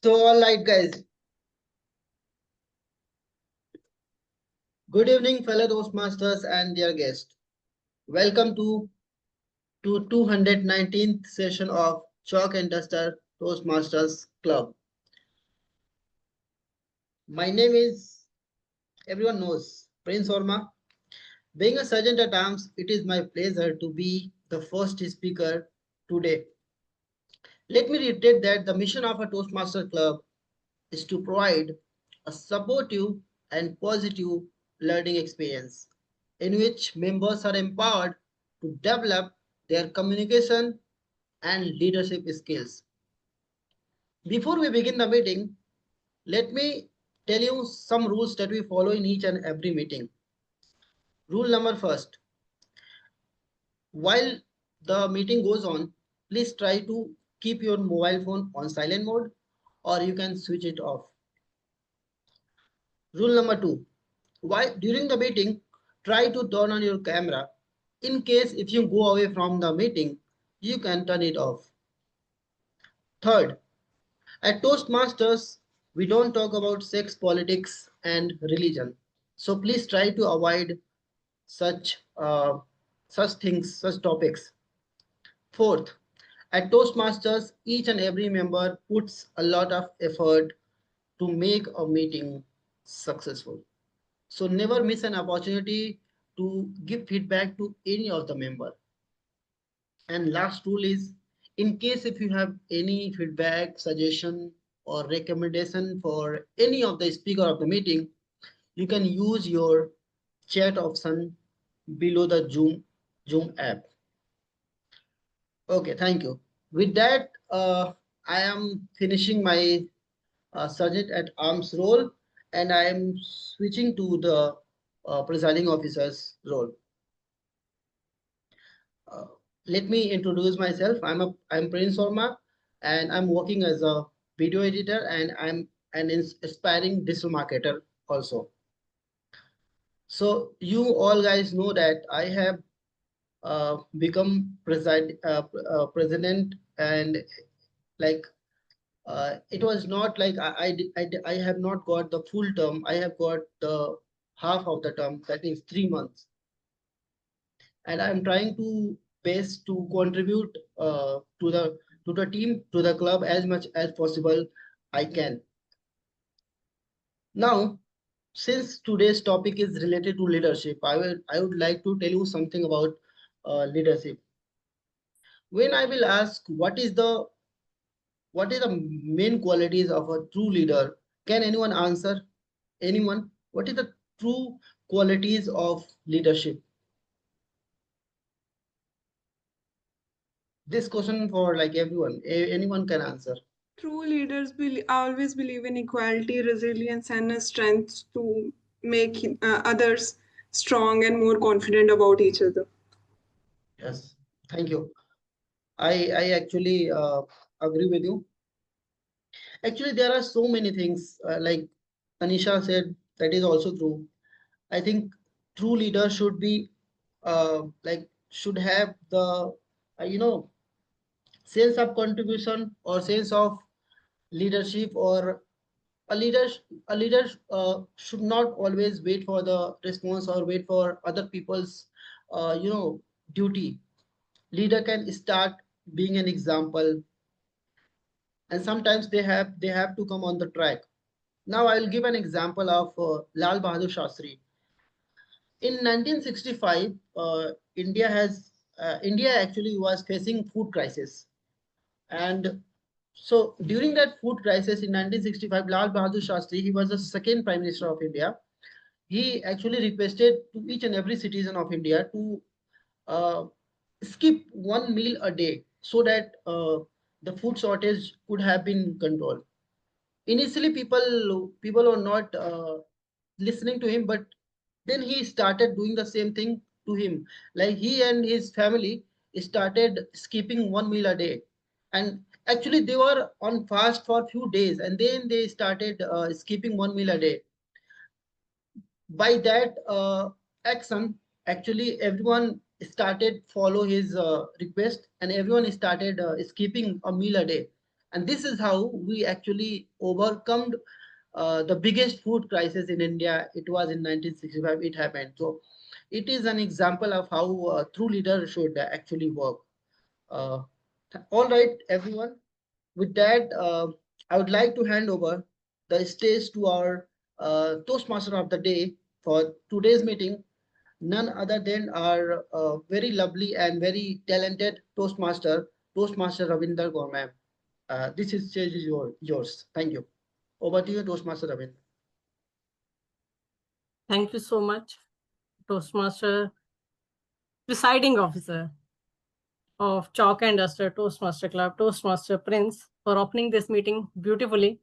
So, all right, guys. Good evening, fellow Toastmasters and dear guests. Welcome to 219th session of Chalk and Duster Toastmasters Club. My name is, everyone knows, Prince Orma. Being a sergeant at arms, it is my pleasure to be the first speaker today. Let me reiterate that the mission of a Toastmaster Club is to provide a supportive and positive learning experience in which members are empowered to develop their communication and leadership skills. Before we begin the meeting, let me tell you some rules that we follow in each and every meeting. Rule number first, while the meeting goes on, please try to keep your mobile phone on silent mode or you can switch it off. Rule number two, why during the meeting, try to turn on your camera. In case if you go away from the meeting, you can turn it off. Third, at Toastmasters, we don't talk about sex, politics, and religion. So please try to avoid such such things, such topics. Fourth, at Toastmasters, each and every member puts a lot of effort to make a meeting successful. So never miss an opportunity to give feedback to any of the member. And last rule is, in case if you have any feedback, suggestion or recommendation for any of the speaker of the meeting, you can use your chat option below the Zoom app. Okay, thank you. With that, I am finishing my sergeant at arms role and I am switching to the presiding officer's role. Uh, Let me introduce myself. I'm Prince Orma, and I'm working as a video editor, and I'm an aspiring digital marketer also. So you all guys know that I have become president, and like it was not like I have not got the full term. I have got the half of the term, that is 3 months, and I'm trying to best to contribute to the team, to the club as much as possible I can. Now, since today's topic is related to leadership, I would like to tell you something about leadership. When I will ask what is the main qualities of a true leader, can anyone answer? Anyone? What is the true qualities of leadership? This question for like everyone. Anyone can answer. True leaders always believe in equality, resilience, and a strength to make others strong and more confident about each other. Yes, thank you. I actually agree with you. Actually, there are so many things like Anisha said, that is also true. I think true leader should be should have the you know sense of contribution or sense of leadership, or a leader a leader should not always wait for the response or wait for other people's duty. Leader can start being an example, and sometimes they have to come on the track. Now I will give an example of Lal Bahadur Shastri. In 1965, India actually was facing food crisis, and so during that food crisis in 1965, Lal Bahadur Shastri, he was the second Prime Minister of India. He actually requested to each and every citizen of India to uh, skip one meal a day so that the food shortage could have been controlled. Initially, people were not listening to him, but then he started doing the same thing to him. Like he and his family started skipping one meal a day, and actually they were on fast for a few days, and then they started skipping one meal a day. By that action, actually everyone started follow his request, and everyone started skipping a meal a day. And this is how we actually overcome the biggest food crisis in India. It was in 1965, it happened. So it is an example of how true leader should actually work. Uh, all right, everyone. With that, I would like to hand over the stage to our Toastmaster of the day for today's meeting, none other than our very lovely and very talented Toastmaster Ravinder Kaur ma'am. This is stage is yours. Thank you. Over to you, Toastmaster Ravinder. Thank you so much, Toastmaster, presiding officer of Chalk and Duster Toastmaster Club, Toastmaster Prince, for opening this meeting beautifully.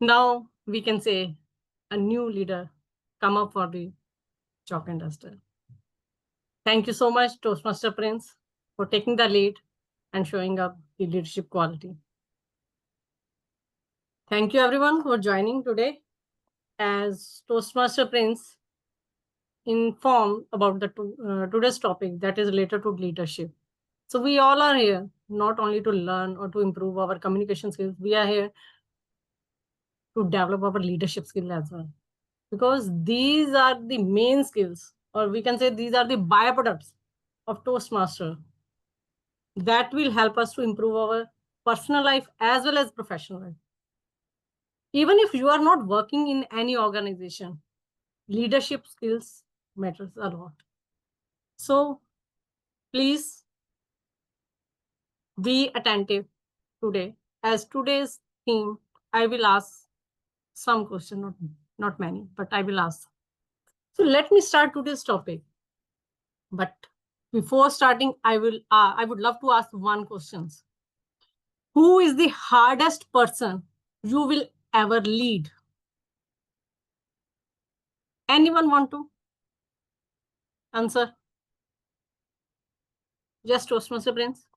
Now we can say a new leader come up for the Chalk and Duster. Thank you so much, Toastmaster Prince, for taking the lead and showing up the leadership quality. Thank you everyone for joining today. As Toastmaster Prince informed about the today's topic that is related to leadership. So we all are here not only to learn or to improve our communication skills, we are here to develop our leadership skill as well. Because these are the main skills, or we can say these are the byproducts of Toastmaster that will help us to improve our personal life as well as professional life. Even if you are not working in any organization, leadership skills matters a lot. So please be attentive today. As today's theme, I will ask some question, not many, but I will ask. So let me start today's topic. But before starting, I would love to ask one question. Who is the hardest person you will ever lead? Anyone want to answer? Just Toastmaster Prince.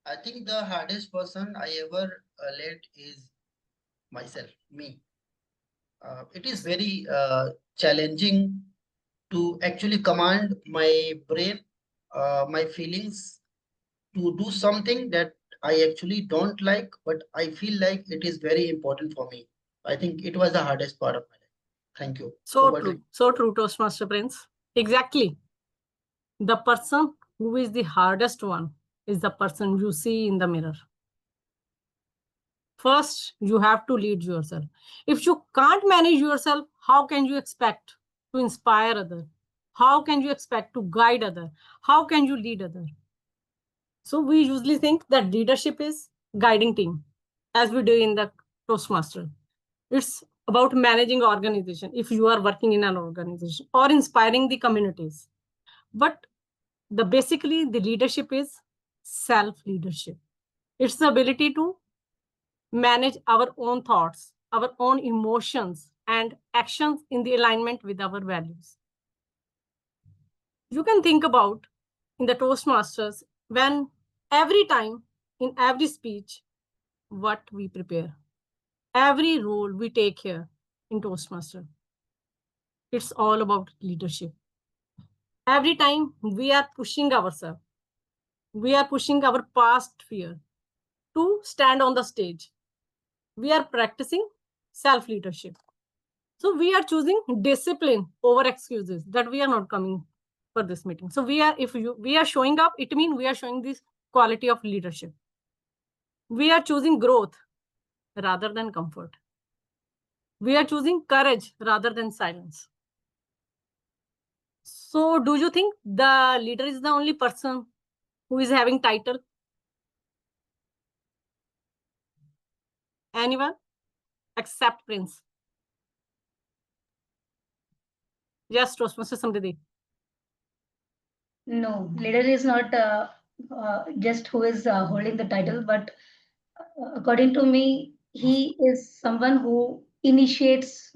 I think the hardest person I ever led is myself, me. It is very challenging to actually command my brain, my feelings to do something that I actually don't like, but I feel like it is very important for me. I think it was the hardest part of my life. Thank you. So true, Toastmaster Prince. Exactly. The person who is the hardest one is the person you see in the mirror. First, you have to lead yourself. If you can't manage yourself, how can you expect to inspire others? How can you expect to guide others? How can you lead others? So we usually think that leadership is guiding team, as we do in the Toastmaster. It's about managing organization if you are working in an organization, or inspiring the communities. But basically the leadership is self-leadership. It's the ability to manage our own thoughts, our own emotions, and actions in the alignment with our values. You can think about in the Toastmasters when every time in every speech, what we prepare, every role we take here in Toastmaster, it's all about leadership. Every time we are pushing ourselves, we are pushing our past fear to stand on the stage. We are practicing self-leadership. So we are choosing discipline over excuses that we are not coming for this meeting. So we are showing up, it means we are showing this quality of leadership. We are choosing growth rather than comfort. We are choosing courage rather than silence. So do you think the leader is the only person who is having title? Anyone? Except Prince. Yes, Toastmaster Samriddhi. No, leader is not just who is holding the title, but according to me, he is someone who initiates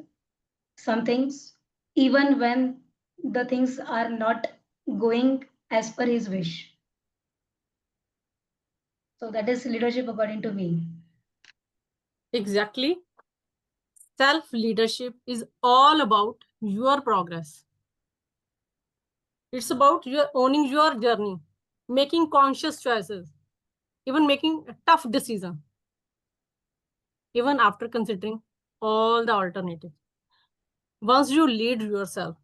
some things, even when the things are not going as per his wish. So that is leadership according to me. Exactly. Self-leadership is all about your progress. It's about your owning your journey, making conscious choices, even making a tough decision, even after considering all the alternatives. Once you lead yourself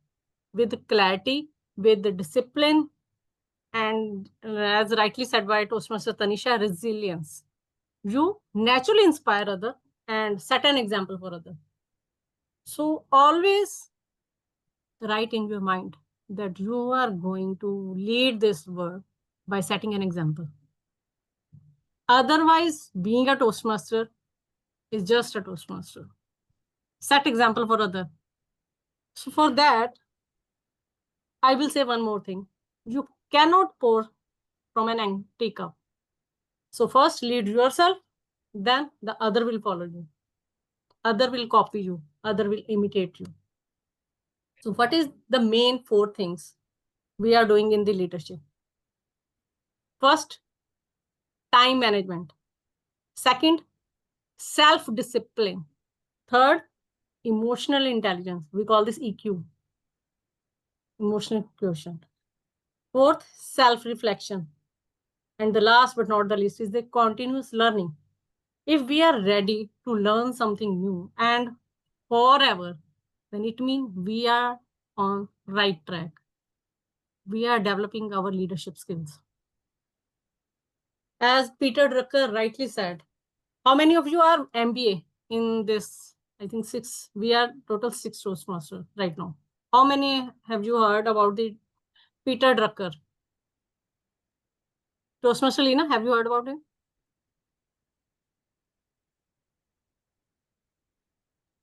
with clarity, with the discipline, and as rightly said by Toastmaster Tanisha, resilience, you naturally inspire others and set an example for others. So always write in your mind that you are going to lead this world by setting an example. Otherwise, being a Toastmaster is just a Toastmaster. Set example for others. So for that, I will say one more thing. You cannot pour from an empty cup. So first lead yourself, then the other will follow you. Other will copy you. Other will imitate you. So what is the main 4 things we are doing in the leadership? First, time management. Second, self-discipline. Third, emotional intelligence. We call this EQ, emotional quotient. Fourth, self-reflection. And the last but not the least is the continuous learning. If we are ready to learn something new and forever, then it means we are on right track. We are developing our leadership skills. As Peter Drucker rightly said, how many of you are MBA in this? I think 6. We are total 6 Toastmasters right now. How many have you heard about the Peter Drucker? Toastmaster Lina, have you heard about him?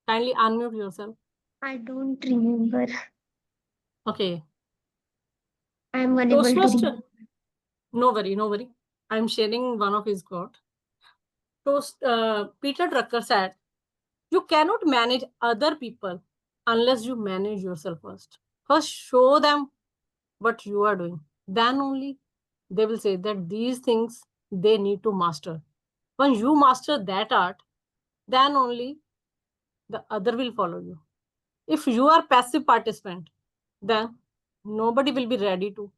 Kindly unmute yourself. I don't remember. Okay. I'm unable to Toastmaster. remember. No worry. I'm sharing one of his quote. Peter Drucker said, you cannot manage other people unless you manage yourself first. First, show them what you are doing. Then only they will say that these things they need to master. When you master that art, then only the other will follow you. If you are passive participant, then nobody will be ready to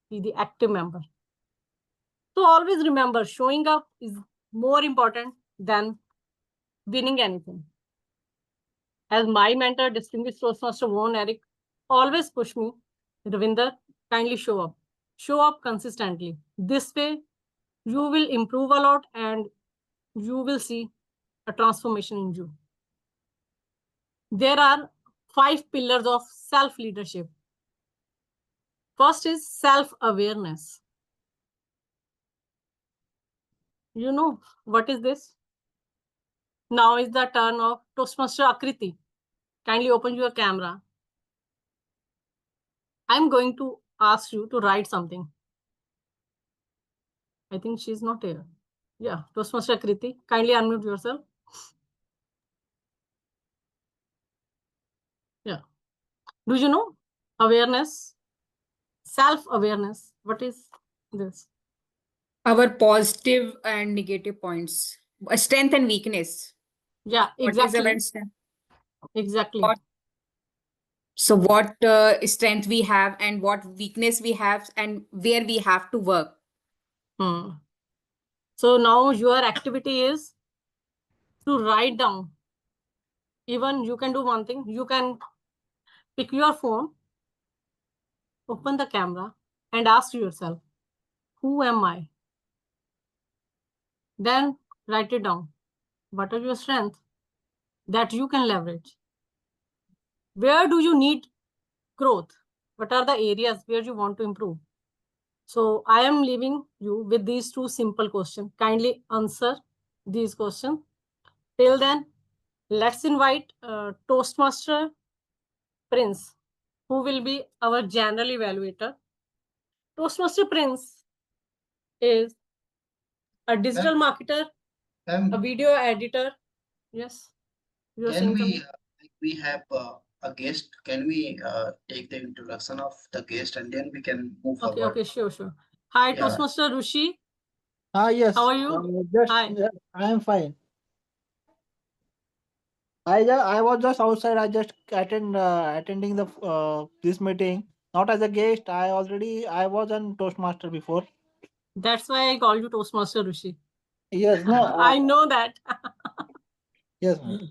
be the active member. So always remember, showing up is more important than winning anything. As my mentor, distinguished Toastmaster Von Eric, always push me, Ravinder, kindly show up. Show up consistently. This way, you will improve a lot and you will see a transformation in you. There are 5 pillars of self-leadership. First is self-awareness. You know, what is this? Now is the turn of Toastmaster Akriti. Kindly open your camera. I'm going to ask you to write something. I think she's not here. Yeah, Toastmaster Akriti, kindly unmute yourself. Yeah. Do you know awareness? Self-awareness. What is this? Our positive and negative points, strength and weakness. Yeah, What is our exactly. strength? Exactly. So what strength we have and what weakness we have and where we have to work. So now your activity is to write down. Even you can do one thing. You can pick your phone, open the camera, and ask yourself, who am I? Then write it down. What are your strengths that you can leverage? Where do you need growth? What are the areas where you want to improve? So I am leaving you with these 2 simple questions. Kindly answer these questions. Till then, let's invite Toastmaster Prince, who will be our general evaluator. Toastmaster Prince is a digital marketer, a video editor. Yes. You are saying something? We have a guest. Can we take the introduction of the guest and then we can move forward? Okay, sure. Hi, Yeah. Toastmaster Rushi. Yes. How are you? Hi. I am fine. I was just outside. I just attending the this meeting. Not as a guest. I was on Toastmaster before. That's why I call you Toastmaster Rishi. Yes, no. I know that. Yes, ma'am.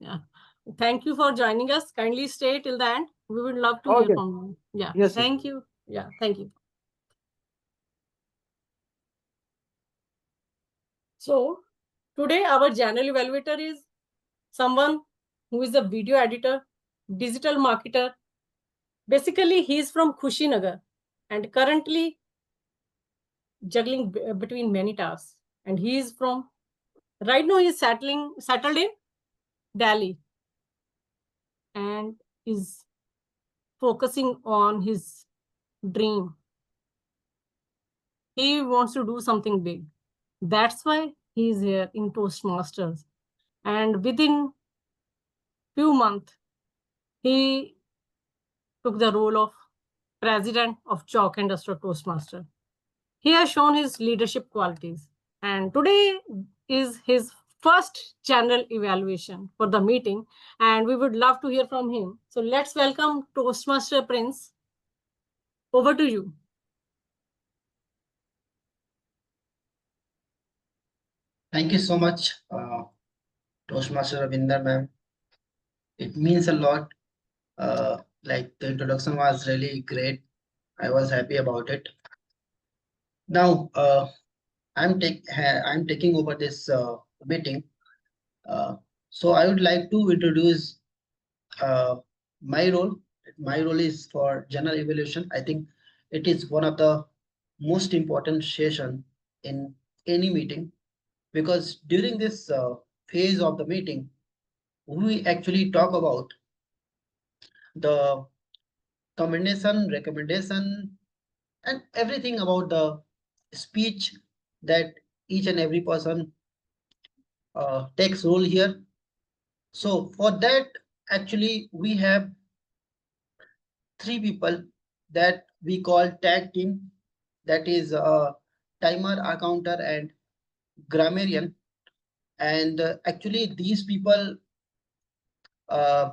Yeah. Thank you for joining us. Kindly stay till the end. We would love to hear Okay. from you. Yeah. Yes, sir. Thank you. Yeah. Thank you. So today our general evaluator is someone who is a video editor, digital marketer. Basically, he is from Kushinagar and currently juggling between many tasks. And he is from, right now he is settled in Delhi and is focusing on his dream. He wants to do something big. That's why he is here in Toastmasters. And within few months, he took the role of president of Chalk and Duster Toastmaster. He has shown his leadership qualities. And today is his first general evaluation for the meeting. And we would love to hear from him. So let's welcome Toastmaster Prince. Over to you. Thank you so much, Toastmaster Ravinder ma'am. It means a lot. Like the introduction was really great. I was happy about it. Now, I'm taking over this meeting. So I would like to introduce my role. My role is for general evaluation. I think it is one of the most important session in any meeting, because during this phase of the meeting, we actually talk about the recommendation, and everything about the speech that each and every person takes role here. So for that, actually, we have three people that we call tag team. That is timer, accounter, and grammarian. And actually, these people uh,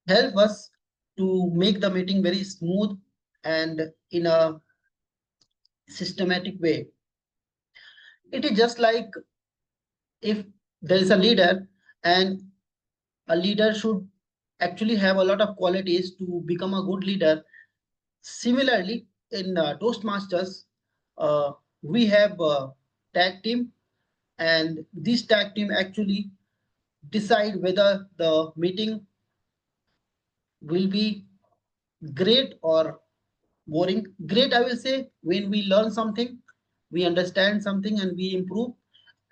help us to make the meeting very smooth and in a systematic way. It is just like if there is a leader, and a leader should actually have a lot of qualities to become a good leader. Similarly, in Toastmasters, uh, we have a tag team, and this tag team actually decide whether the meeting will be great or boring. Great, I will say, when we learn something, we understand something, and we improve.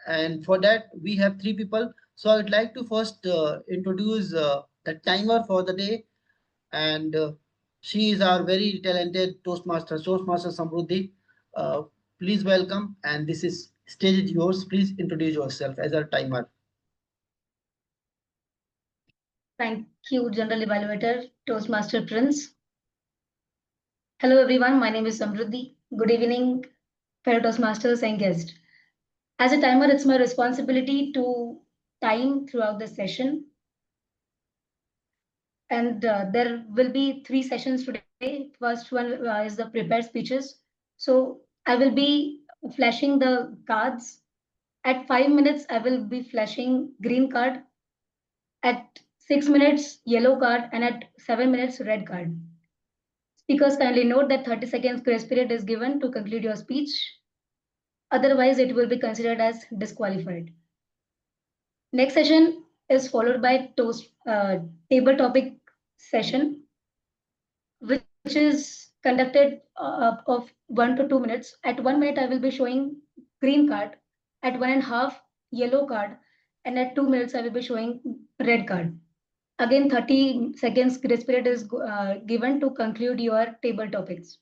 And for that, we have three people. So I'd like to first introduce the timer for the day, and she is our very talented Toastmaster Samruddhi. Uh, Please welcome, and this is stage is yours. Please introduce yourself as our timer. Thank you, General Evaluator, Toastmaster Prince. Hello, everyone. My name is Samruddhi. Good evening, fellow Toastmasters and guests. As a timer, it's my responsibility to time throughout the session. And there will be three sessions today. First one is the prepared speeches. So I will be flashing the cards. At 5 minutes, I will be flashing green card. At 6 minutes, yellow card, and at 7 minutes, red card. Speakers kindly note that 30 seconds grace period is given to conclude your speech. Otherwise, it will be considered as disqualified. Next session is followed by table topic session, which is conducted of 1 to 2 minutes. At 1 minute, I will be showing green card. At 1.5, yellow card. And at 2 minutes, I will be showing red card. Again, 30 seconds grace period is given to conclude your table topics.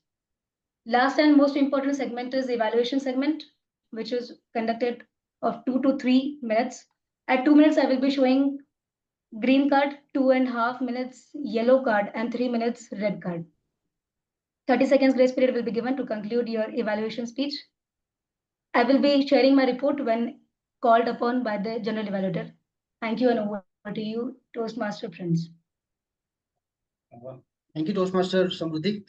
Last and most important segment is the evaluation segment, which is conducted of 2 to 3 minutes. At 2 minutes, I will be showing green card, 2.5 minutes yellow card, and 3 minutes red card. 30 seconds grace period will be given to conclude your evaluation speech. I will be sharing my report when called upon by the general evaluator. Thank you, and over to you, Toastmaster Prince. Thank you, Toastmaster Samruddhi.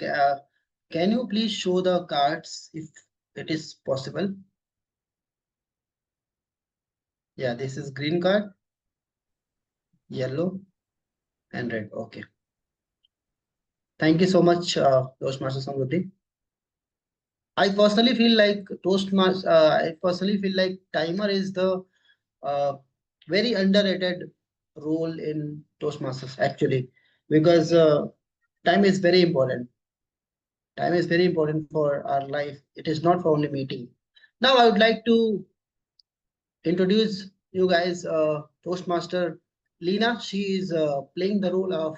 Can you please show the cards if it is possible. Yeah, this is green card, yellow, and red. Okay. Thank you so much, Toastmaster Samruddhi. I personally feel like timer is the uh, very underrated role in Toastmasters actually, because time is very important. Time is very important for our life. It is not for only meeting. Now I would like to introduce you guys Toastmaster Lena. She is playing the role of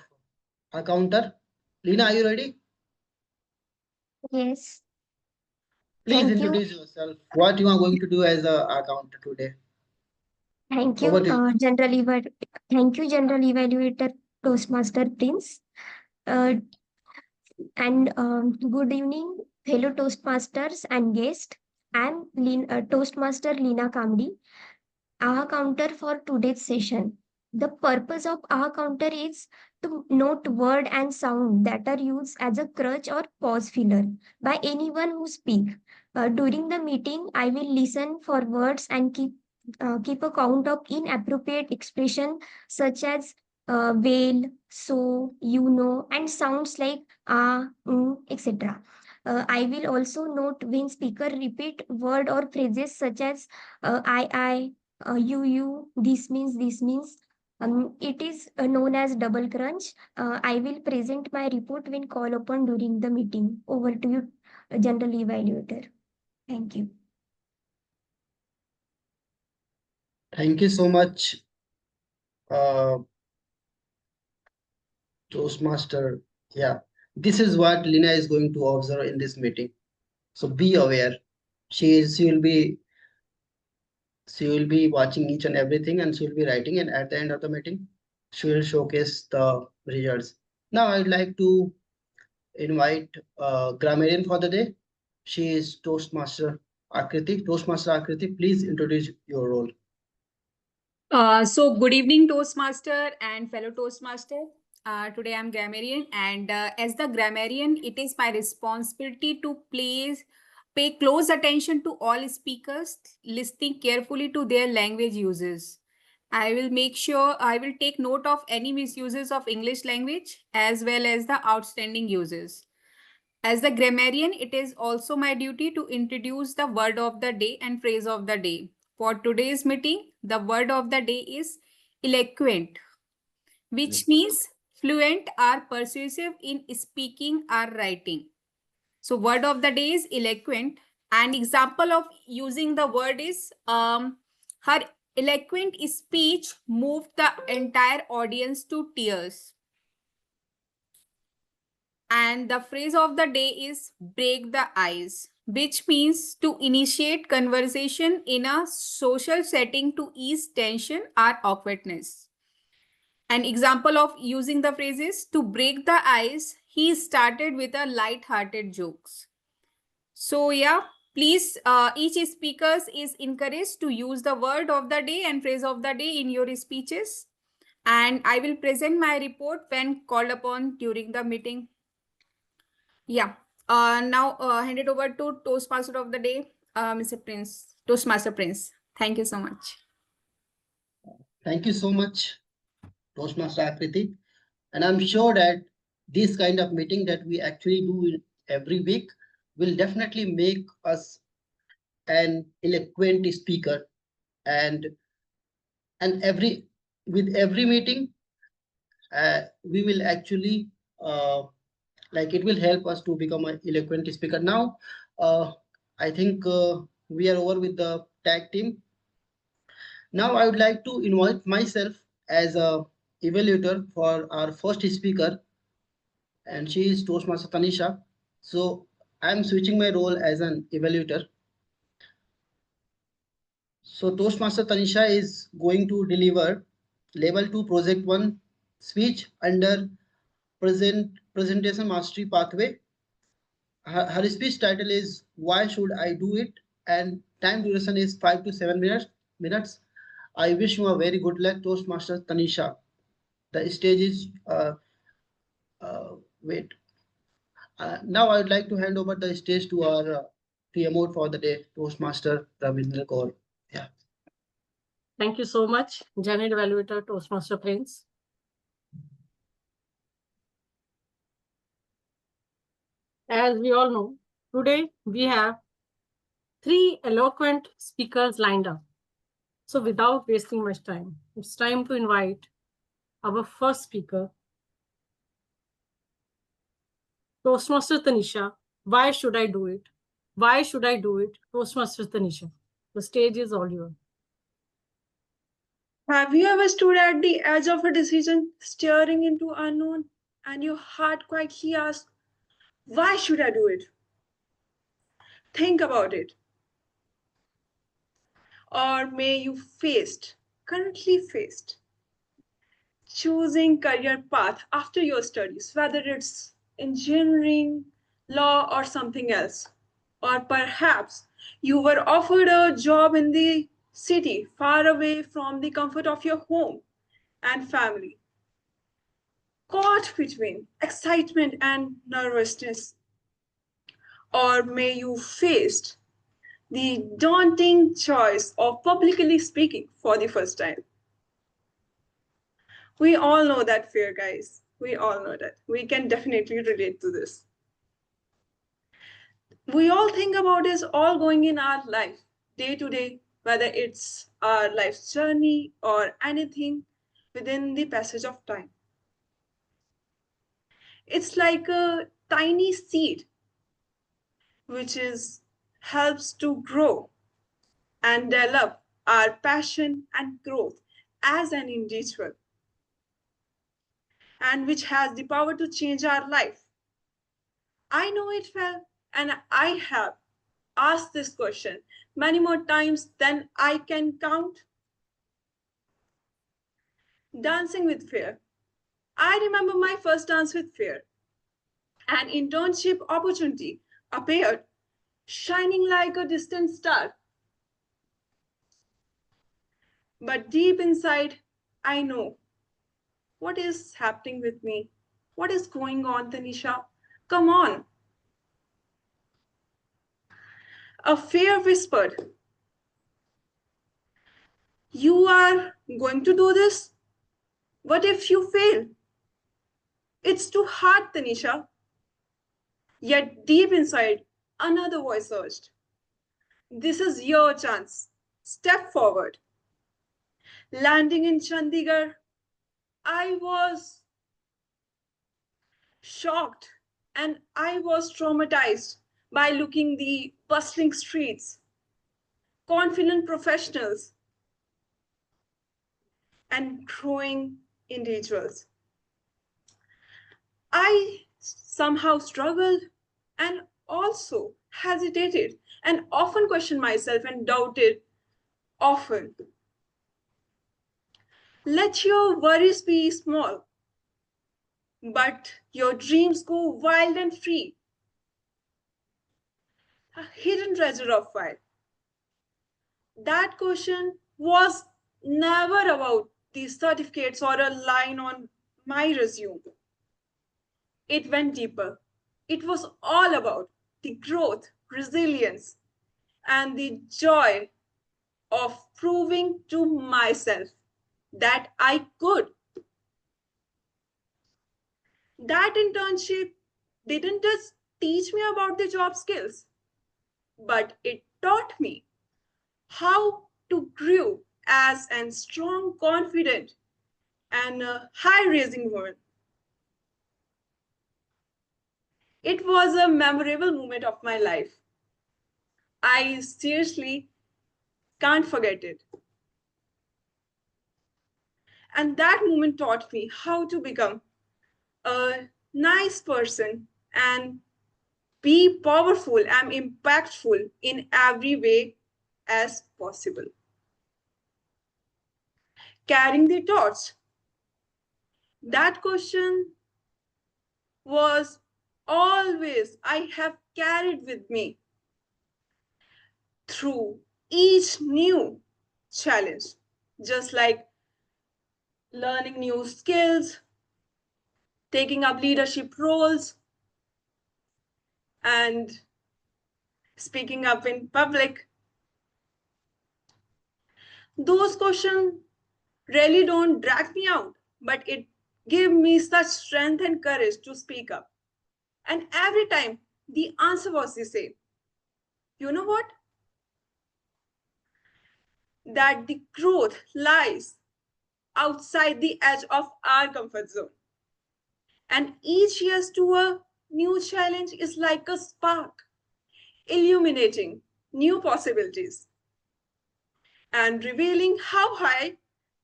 accounter. Lena, are you ready? Yes. Please Thank you. introduce yourself. What you are going to do as a accounter today? Thank you, Over to you. Thank you, General Evaluator Toastmaster Prince. Uh, and good evening, fellow Toastmasters and guests. I'm Toastmaster Leena Kamdi, AHA counter for today's session. The purpose of AHA counter is to note word and sound that are used as a crutch or pause filler by anyone who speak. During the meeting, I will listen for words and keep a count of inappropriate expression such as well, so, and sounds like etc. I will also note when speaker repeat word or phrases such as you, this means. It is known as double crunch. I will present my report when called upon during the meeting. Over to you, General Evaluator. Thank you. Thank you so much, uh, Toastmaster. Yeah, this is what Lina is going to observe in this meeting. So be aware. She will be watching each and everything, and she will be writing. And at the end of the meeting, she will showcase the results. Now I'd like to invite grammarian for the day. She is Toastmaster Akriti. Toastmaster Akriti, please introduce your role. So good evening, Toastmaster and fellow Toastmaster. Today I'm grammarian, and as the grammarian, it is my responsibility to pay close attention to all speakers, listening carefully to their language uses. I will make sure I will take note of any misuses of English language as well as the outstanding uses. As the grammarian, it is also my duty to introduce the word of the day and phrase of the day. For today's meeting, the word of the day is eloquent, which means fluent or persuasive in speaking or writing. So word of the day is eloquent. An example of using the word is her eloquent speech moved the entire audience to tears. And the phrase of the day is break the ice, which means to initiate conversation in a social setting to ease tension or awkwardness. An example of using the phrase is to break the ice, he started with a light-hearted jokes. So yeah, please, each speaker is encouraged to use the word of the day and phrase of the day in your speeches. And I will present my report when called upon during the meeting. Yeah. Now hand it over to Toastmaster of the day, Mr. Prince, Toastmaster Prince. Thank you so much. Thank you so much, Toastmaster Akriti. And I'm sure that this kind of meeting that we actually do every week will definitely make us an eloquent speaker. And every with every meeting, we will actually like it will help us to become an eloquent speaker. Now, I think we are over with the tag team. Now I would like to invite myself as a evaluator for our first speaker, and she is Toastmaster Tanisha. So I'm switching my role as an evaluator. So Toastmaster Tanisha is going to deliver level 2 project 1 speech under presentation mastery pathway. Her speech title is Why Should I Do It? And time duration is 5 to 7 minutes. I wish you a very good luck, Toastmaster Tanisha. The stage is wait. Now I would like to hand over the stage to our TMOD for the day, Toastmaster Ravinder Kaur. Yeah. Thank you so much, Janet Evaluator, Toastmaster Prince. As we all know, today we have 3 eloquent speakers lined up. So without wasting much time, it's time to invite our first speaker, Toastmaster Tanisha. Why should I do it? Why should I do it? Toastmaster Tanisha. The stage is all yours. Have you ever stood at the edge of a decision, staring into unknown, and your heart quietly asks, why should I do it? Think about it. Or may you currently faced, choosing career path after your studies, whether it's engineering, law, or something else. Or perhaps you were offered a job in the city, far away from the comfort of your home and family. Caught between excitement and nervousness. Or may you faced the daunting choice of publicly speaking for the first time. We all know that fear, guys. We all know that. We can definitely relate to this. We all think about is all going in our life, day to day, whether it's our life's journey or anything within the passage of time. It's like a tiny seed which helps to grow and develop our passion and growth as an individual, and which has the power to change our life. I know it well, and I have asked this question many more times than I can count. Dancing with fear. I remember my first dance with fear. An internship opportunity appeared, shining like a distant star. But deep inside, I know what is happening with me. What is going on, Tanisha? Come on. A fear whispered, you are going to do this? What if you fail? It's too hard, Tanisha. Yet deep inside, another voice urged, this is your chance. Step forward. Landing in Chandigarh, I was shocked and I was traumatized by looking the bustling streets, confident professionals, and growing individuals. I somehow struggled and also hesitated and often questioned myself and doubted often. Let your worries be small, but your dreams go wild and free. A hidden treasure of fire. That question was never about the certificates or a line on my resume. It went deeper. It was all about the growth, resilience, and the joy of proving to myself that I could. That internship didn't just teach me about the job skills, but it taught me how to grow as a strong, confident, and high-raising woman. It was a memorable moment of my life. I seriously can't forget it. And that moment taught me how to become a nice person and be powerful and impactful in every way as possible. Carrying the torch. That question was always I have carried with me through each new challenge, just like learning new skills, taking up leadership roles, and speaking up in public. Those questions really don't drag me out, but it gave me such strength and courage to speak up. And every time the answer was the same. You know what? That the growth lies outside the edge of our comfort zone. And each year to a new challenge is like a spark, illuminating new possibilities and revealing how high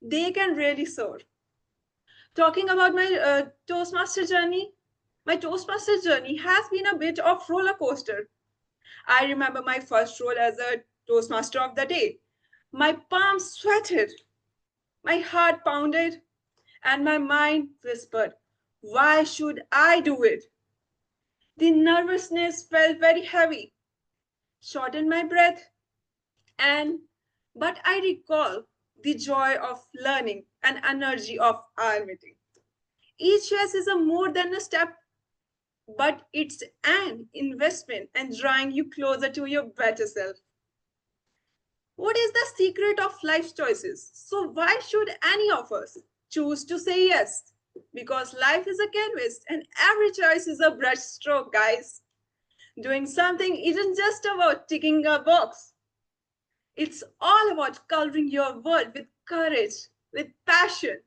they can really soar. Talking about my Toastmaster journey, my Toastmaster journey has been a bit of roller coaster. I remember my first role as a Toastmaster of the day. My palms sweated, my heart pounded, and my mind whispered, why should I do it? The nervousness felt very heavy, shortened my breath, but I recall the joy of learning and energy of our meeting. Each yes is a more than a step, but it's an investment and drawing you closer to your better self. What is the secret of life choices? So why should any of us choose to say yes? Because life is a canvas and every choice is a brushstroke, guys. Doing something isn't just about ticking a box. It's all about coloring your world with courage, with passion,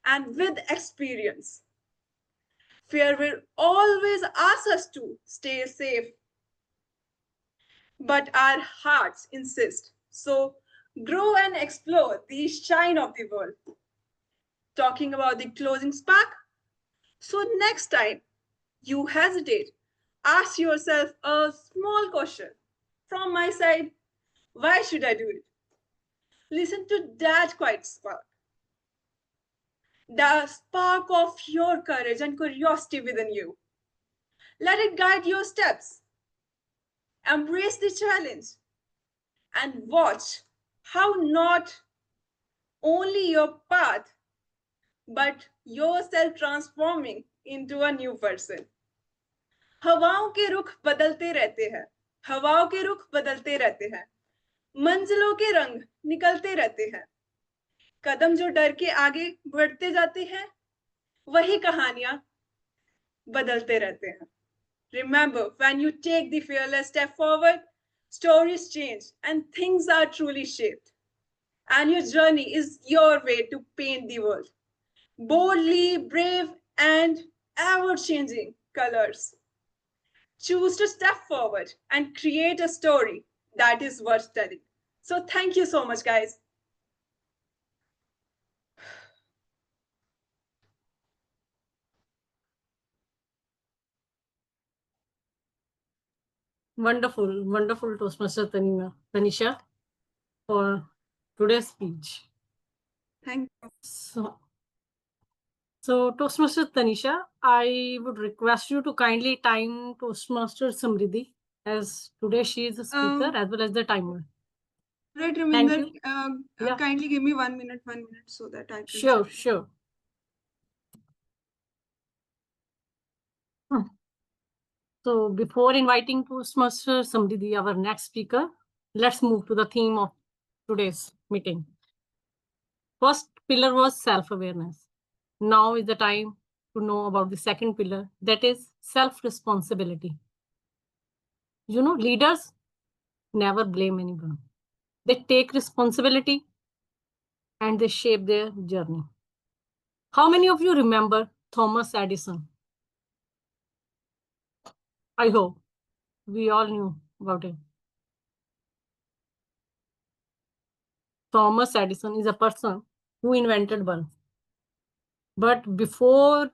and with experience. Fear will always ask us to stay safe, but our hearts insist. So grow and explore the shine of the world. Talking about the closing spark. So next time you hesitate, ask yourself a small question. From my side, why should I do it? Listen to that quiet spark. The spark of your courage and curiosity within you. Let it guide your steps. Embrace the challenge and watch how not only your path, but yourself transforming into a new person. हवाओं के रुख बदलते रहते हैं, हवाओं के रुख बदलते रहते हैं, मंजिलों के रंग निकलते रहते हैं, कदम जो डर के आगे बढ़ते जाते हैं, वही कहानियां बदलते रहते हैं. Remember, when you take the fearless step forward, stories change and things are truly shaped. And your journey is your way to paint the world. Boldly, brave, and ever-changing colors. Choose to step forward and create a story that is worth telling. So thank you so much, guys. Wonderful, wonderful Toastmaster Tanisha for today's speech. Thank you. So Toastmaster Tanisha, I would request you to kindly time Toastmaster Samriddhi, as today she is the speaker as well as the timer. Right, Ravinder, Yeah. kindly give me 1 minute so that I can. Sure. So before inviting Toastmaster Samriddhi, our next speaker, let's move to the theme of today's meeting. First pillar was self-awareness. Now is the time to know about the second pillar, that is self-responsibility. You know, leaders never blame anyone. They take responsibility and they shape their journey. How many of you remember Thomas Edison? I hope we all knew about it. Thomas Edison is a person who invented bulb. But before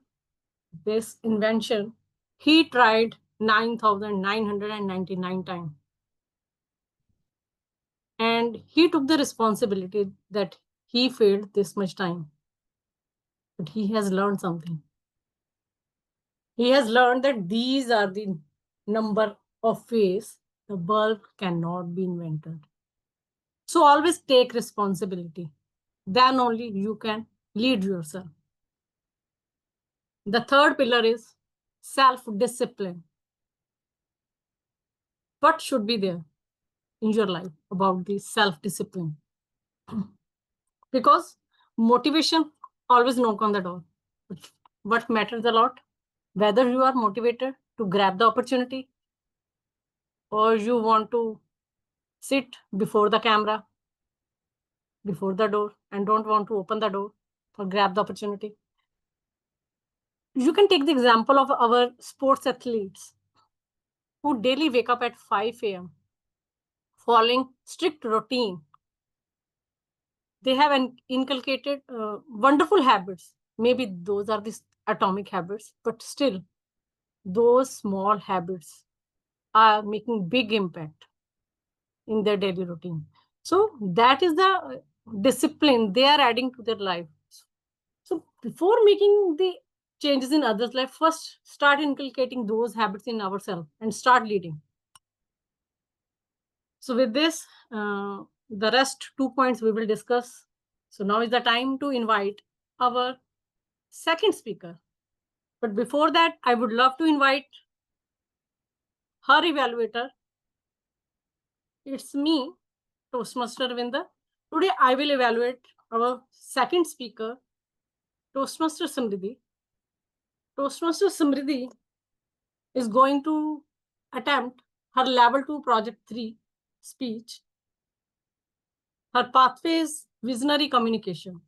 this invention, he tried 9,999 times. And he took the responsibility that he failed this much time. But he has learned something. He has learned that these are the number of ways the bulb cannot be invented. So always take responsibility. Then only you can lead yourself. The third pillar is self-discipline. what should be there in your life about the self-discipline. Because motivation always knock on the door. What matters a lot, whether you are motivated to grab the opportunity or you want to sit before the camera, before the door, and don't want to open the door or grab the opportunity. You can take the example of our sports athletes who daily wake up at 5 a.m. following strict routine. They have inculcated wonderful habits. Maybe those are the atomic habits, but still, those small habits are making big impact in their daily routine. So that is the discipline they are adding to their life. So before making the changes in others' life, first start inculcating those habits in ourselves and start leading. So with this, the rest 2 points we will discuss. So now is the time to invite our second speaker. But before that, I would love to invite her evaluator. It's me, Toastmaster Ravinder. Today, I will evaluate our second speaker, Toastmaster Samriddhi. Toastmaster Samriddhi is going to attempt her level 2 project 3 speech. Her pathway is visionary communication.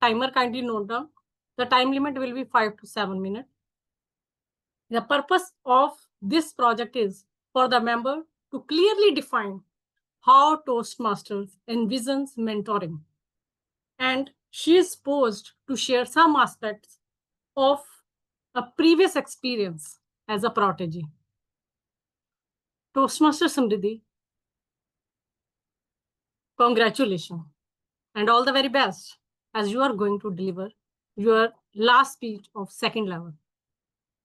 Timer kindly note down. The time limit will be 5 to 7 minutes. The purpose of this project is for the member to clearly define how Toastmasters envisions mentoring. And she is posed to share some aspects of a previous experience as a protege. Toastmaster Samriddhi, congratulations and all the very best as you are going to deliver your last speech of second level.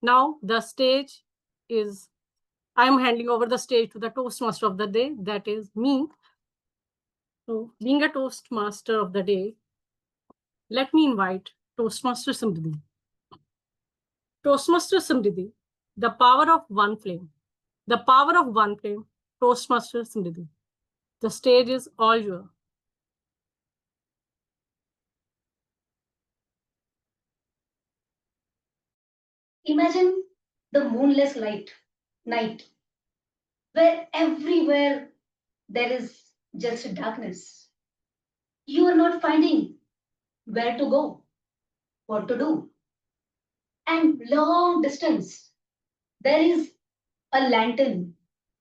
Now the stage is, I am handing over the stage to the Toastmaster of the day, that is me. So being a Toastmaster of the day, let me invite Toastmaster Samriddhi. Toastmaster Samriddhi, the power of one flame. The power of one flame, Toastmaster Samriddhi. The stage is all yours. Imagine the moonless night, where everywhere there is just darkness. You are not finding where to go, what to do. And long distance, there is a lantern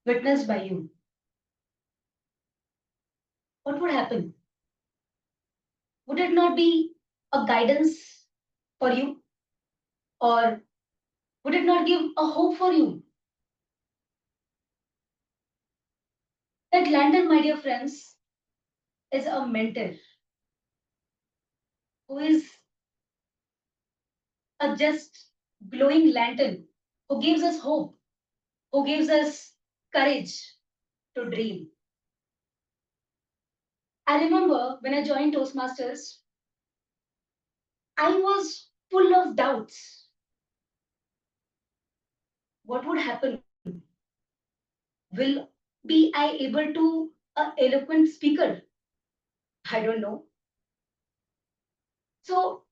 witnessed by you. What would happen? Would it not be a guidance for you? Or would it not give a hope for you? That lantern, my dear friends, is a mentor who is a just glowing lantern who gives us hope, who gives us courage to dream. I remember when I joined Toastmasters, I was full of doubts. What would happen? Will be I able to an eloquent speaker? I don't know. So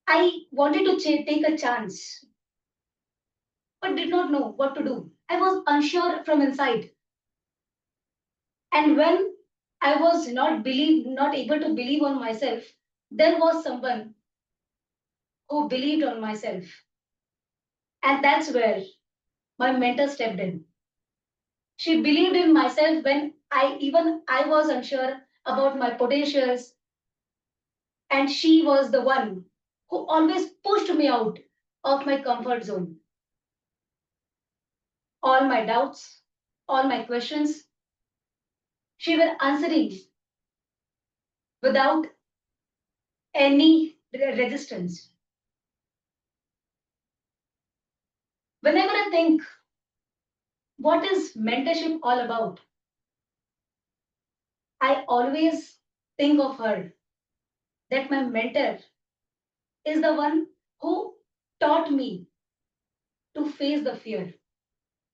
I wanted to take a chance, but did not know what to do. I was unsure from inside. And when I was not able to believe on myself, there was someone who believed on myself. And that's where my mentor stepped in. She believed in myself when I was unsure about my potentials. And she was the one who always pushed me out of my comfort zone. All my doubts, all my questions, she were answering without any resistance. Whenever I think, what is mentorship all about? I always think of her, that my mentor is the one who taught me to face the fear.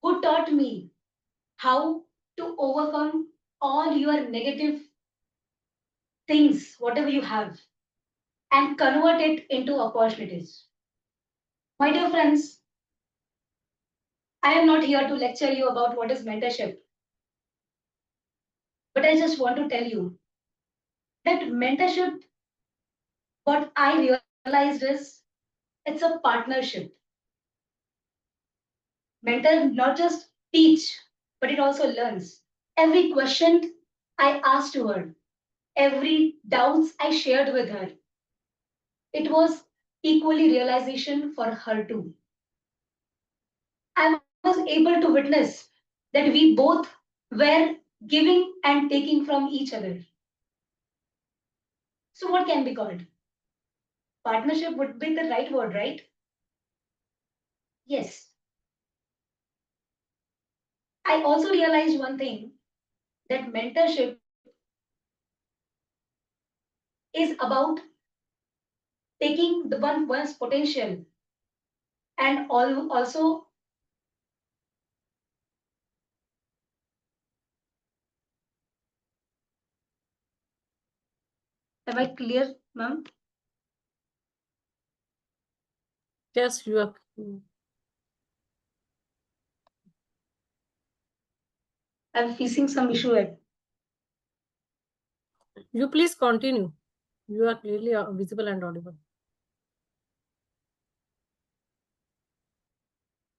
who taught me how to overcome all your negative things, whatever you have, and convert it into opportunities. My dear friends, I am not here to lecture you about what is mentorship, but I just want to tell you that mentorship, what I realized is it's a partnership. Mentor not just teach, but it also learns. Every question I asked to her, every doubts I shared with her, it was equally realization for her too. I was able to witness that we both were giving and taking from each other. So what can be called? Partnership would be the right word, right? Yes. I also realized one thing, that mentorship is about taking the one's potential and also am I clear, ma'am? Yes, you are. I'm facing some issue at. You please continue. You are clearly visible and audible.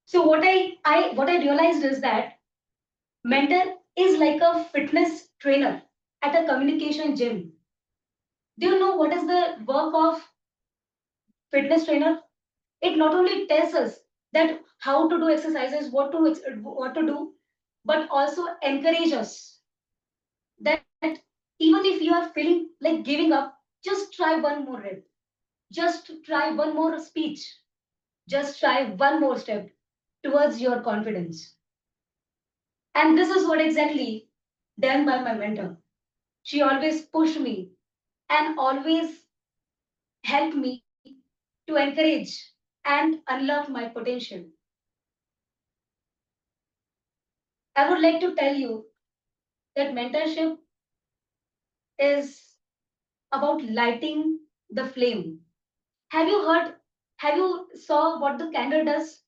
So what I realized is that mentor is like a fitness trainer at a communication gym. Do you know what is the work of fitness trainer? It not only tells us that how to do exercises, what to do, but also encourage us that even if you are feeling like giving up, just try one more rep, just try one more speech, just try one more step towards your confidence. And this is what exactly done by my mentor. She always pushed me and always helped me to encourage and unlock my potential. I would like to tell you that mentorship is about lighting the flame. Have you heard, have you saw what the candle does?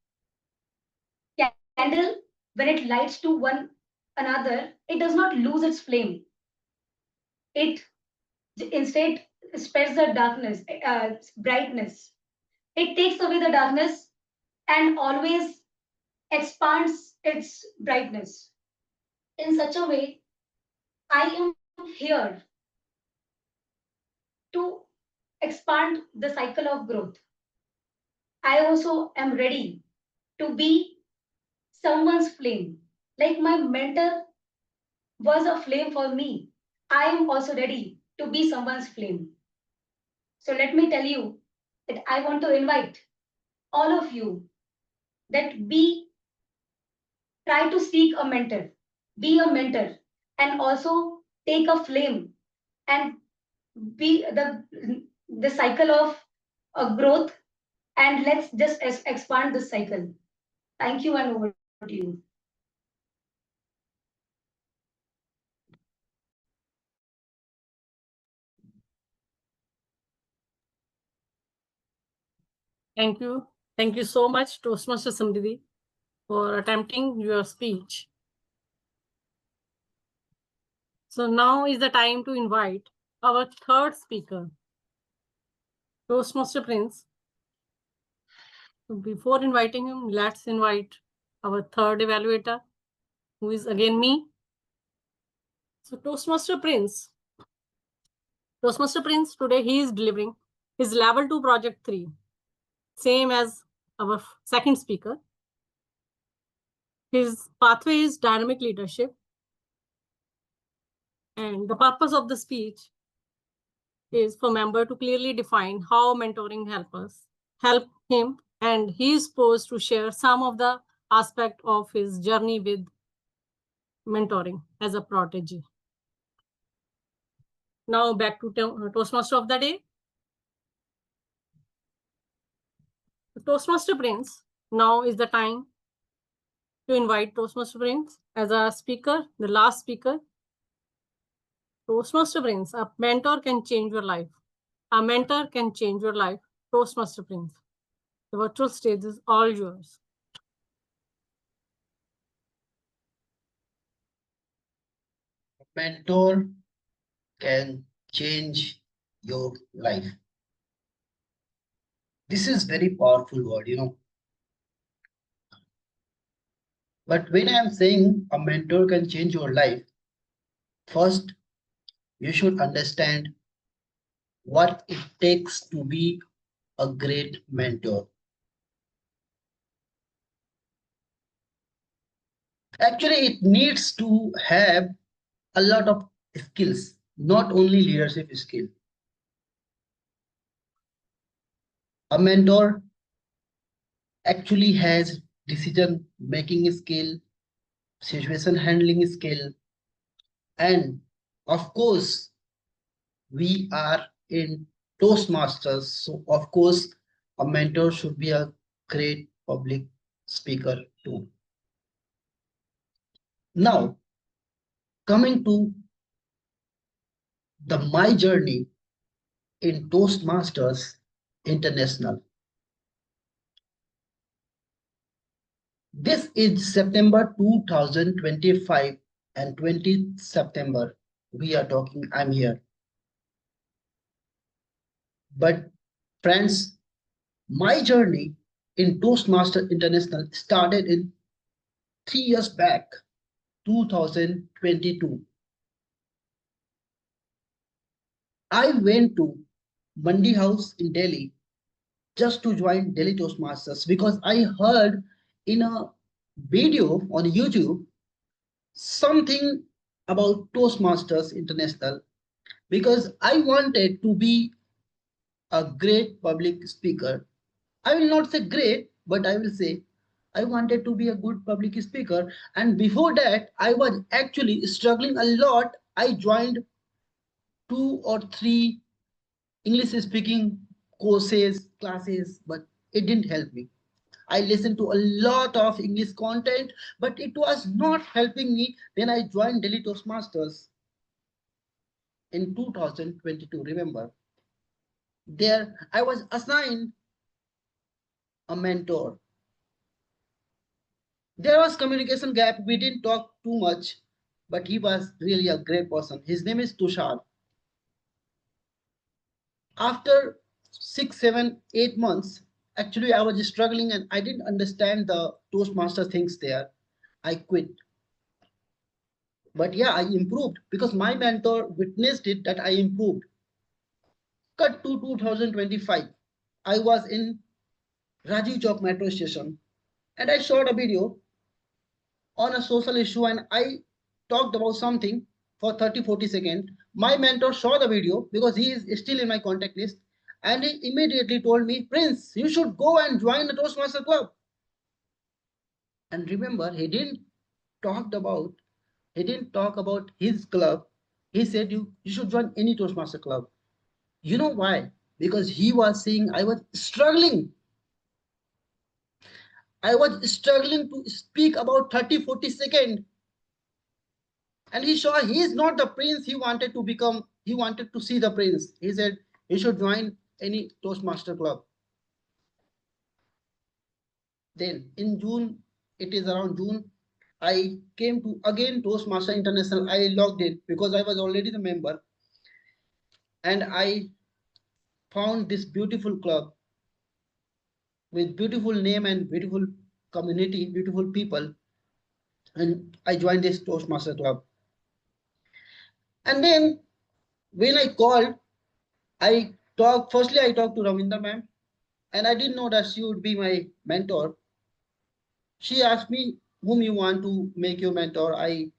Candle, when it lights to one another, it does not lose its flame. It instead spreads the darkness, brightness. It takes away the darkness and always expands its brightness. In such a way, I am here to expand the cycle of growth. I also am ready to be someone's flame. Like my mentor was a flame for me, I am also ready to be someone's flame. So let me tell you that I want to invite all of you that try to seek a mentor, be a mentor, and also take a flame and be the cycle of growth, and let's just expand this cycle. Thank you, and over to you. Thank you. Thank you so much, Toastmaster Samriddhi, for attempting your speech. So now is the time to invite our third speaker, Toastmaster Prince. So before inviting him, let's invite our third evaluator, who is again me. So Toastmaster Prince, today he is delivering his level 2 project 3, same as our second speaker. His pathway is dynamic leadership. And the purpose of the speech is for member to clearly define how mentoring help him, and he is supposed to share some of the aspect of his journey with mentoring as a protege. Now back to Toastmaster of the day. Toastmaster Prince, now is the time to invite Toastmaster Prince as a speaker, the last speaker. Toastmaster Prince, a mentor can change your life. A mentor can change your life. Toastmaster Prince. The virtual stage is all yours. Mentor can change your life. This is very powerful word, you know. But when I am saying a mentor can change your life, first you should understand what it takes to be a great mentor. Actually, it needs to have a lot of skills, not only leadership skill. A mentor actually has decision making skill, situation handling skill, and of course, we are in Toastmasters, so of course, a mentor should be a great public speaker too. Now, coming to my journey in Toastmasters International. This is September 2025 and 20th September. We are talking, I'm here. But friends, my journey in Toastmaster International started in 3 years back, 2022. I went to Mandi House in Delhi just to join Delhi Toastmasters because I heard in a video on YouTube something about Toastmasters International because I wanted to be a great public speaker. I will not say great, but I will say I wanted to be a good public speaker. And before that, I was actually struggling a lot. I joined 2 or 3 English speaking courses, classes, but it didn't help me. I listened to a lot of English content, but it was not helping me. Then I joined Delhi Toastmasters in 2022. Remember, there I was assigned a mentor. There was communication gap. We didn't talk too much, but he was really a great person. His name is Tushar. After 6, 7, 8 months, actually I was struggling and I didn't understand the Toastmaster things there. I quit. But yeah, I improved because my mentor witnessed it that I improved. Cut to 2025. I was in Rajiv Chowk metro station and I shot a video on a social issue and I talked about something for 30-40 seconds. My mentor saw the video because he is still in my contact list and he immediately told me, Prince, you should go and join the Toastmaster Club. And remember, he didn't talk about his club. He said you should join any Toastmaster club. You know why? Because he was saying I was struggling. I was struggling to speak about 30-40 seconds. And he saw he is not the prince he wanted to become. He wanted to see the prince. He said he should join any Toastmaster club. Then in June, it is around June, I came to again Toastmaster International. I logged in because I was already the member. And I found this beautiful club with beautiful name and beautiful community, beautiful people. And I joined this Toastmaster club. And then when I called, firstly I talked to Ravinder ma'am, and I didn't know that she would be my mentor. She asked me whom you want to make your mentor. I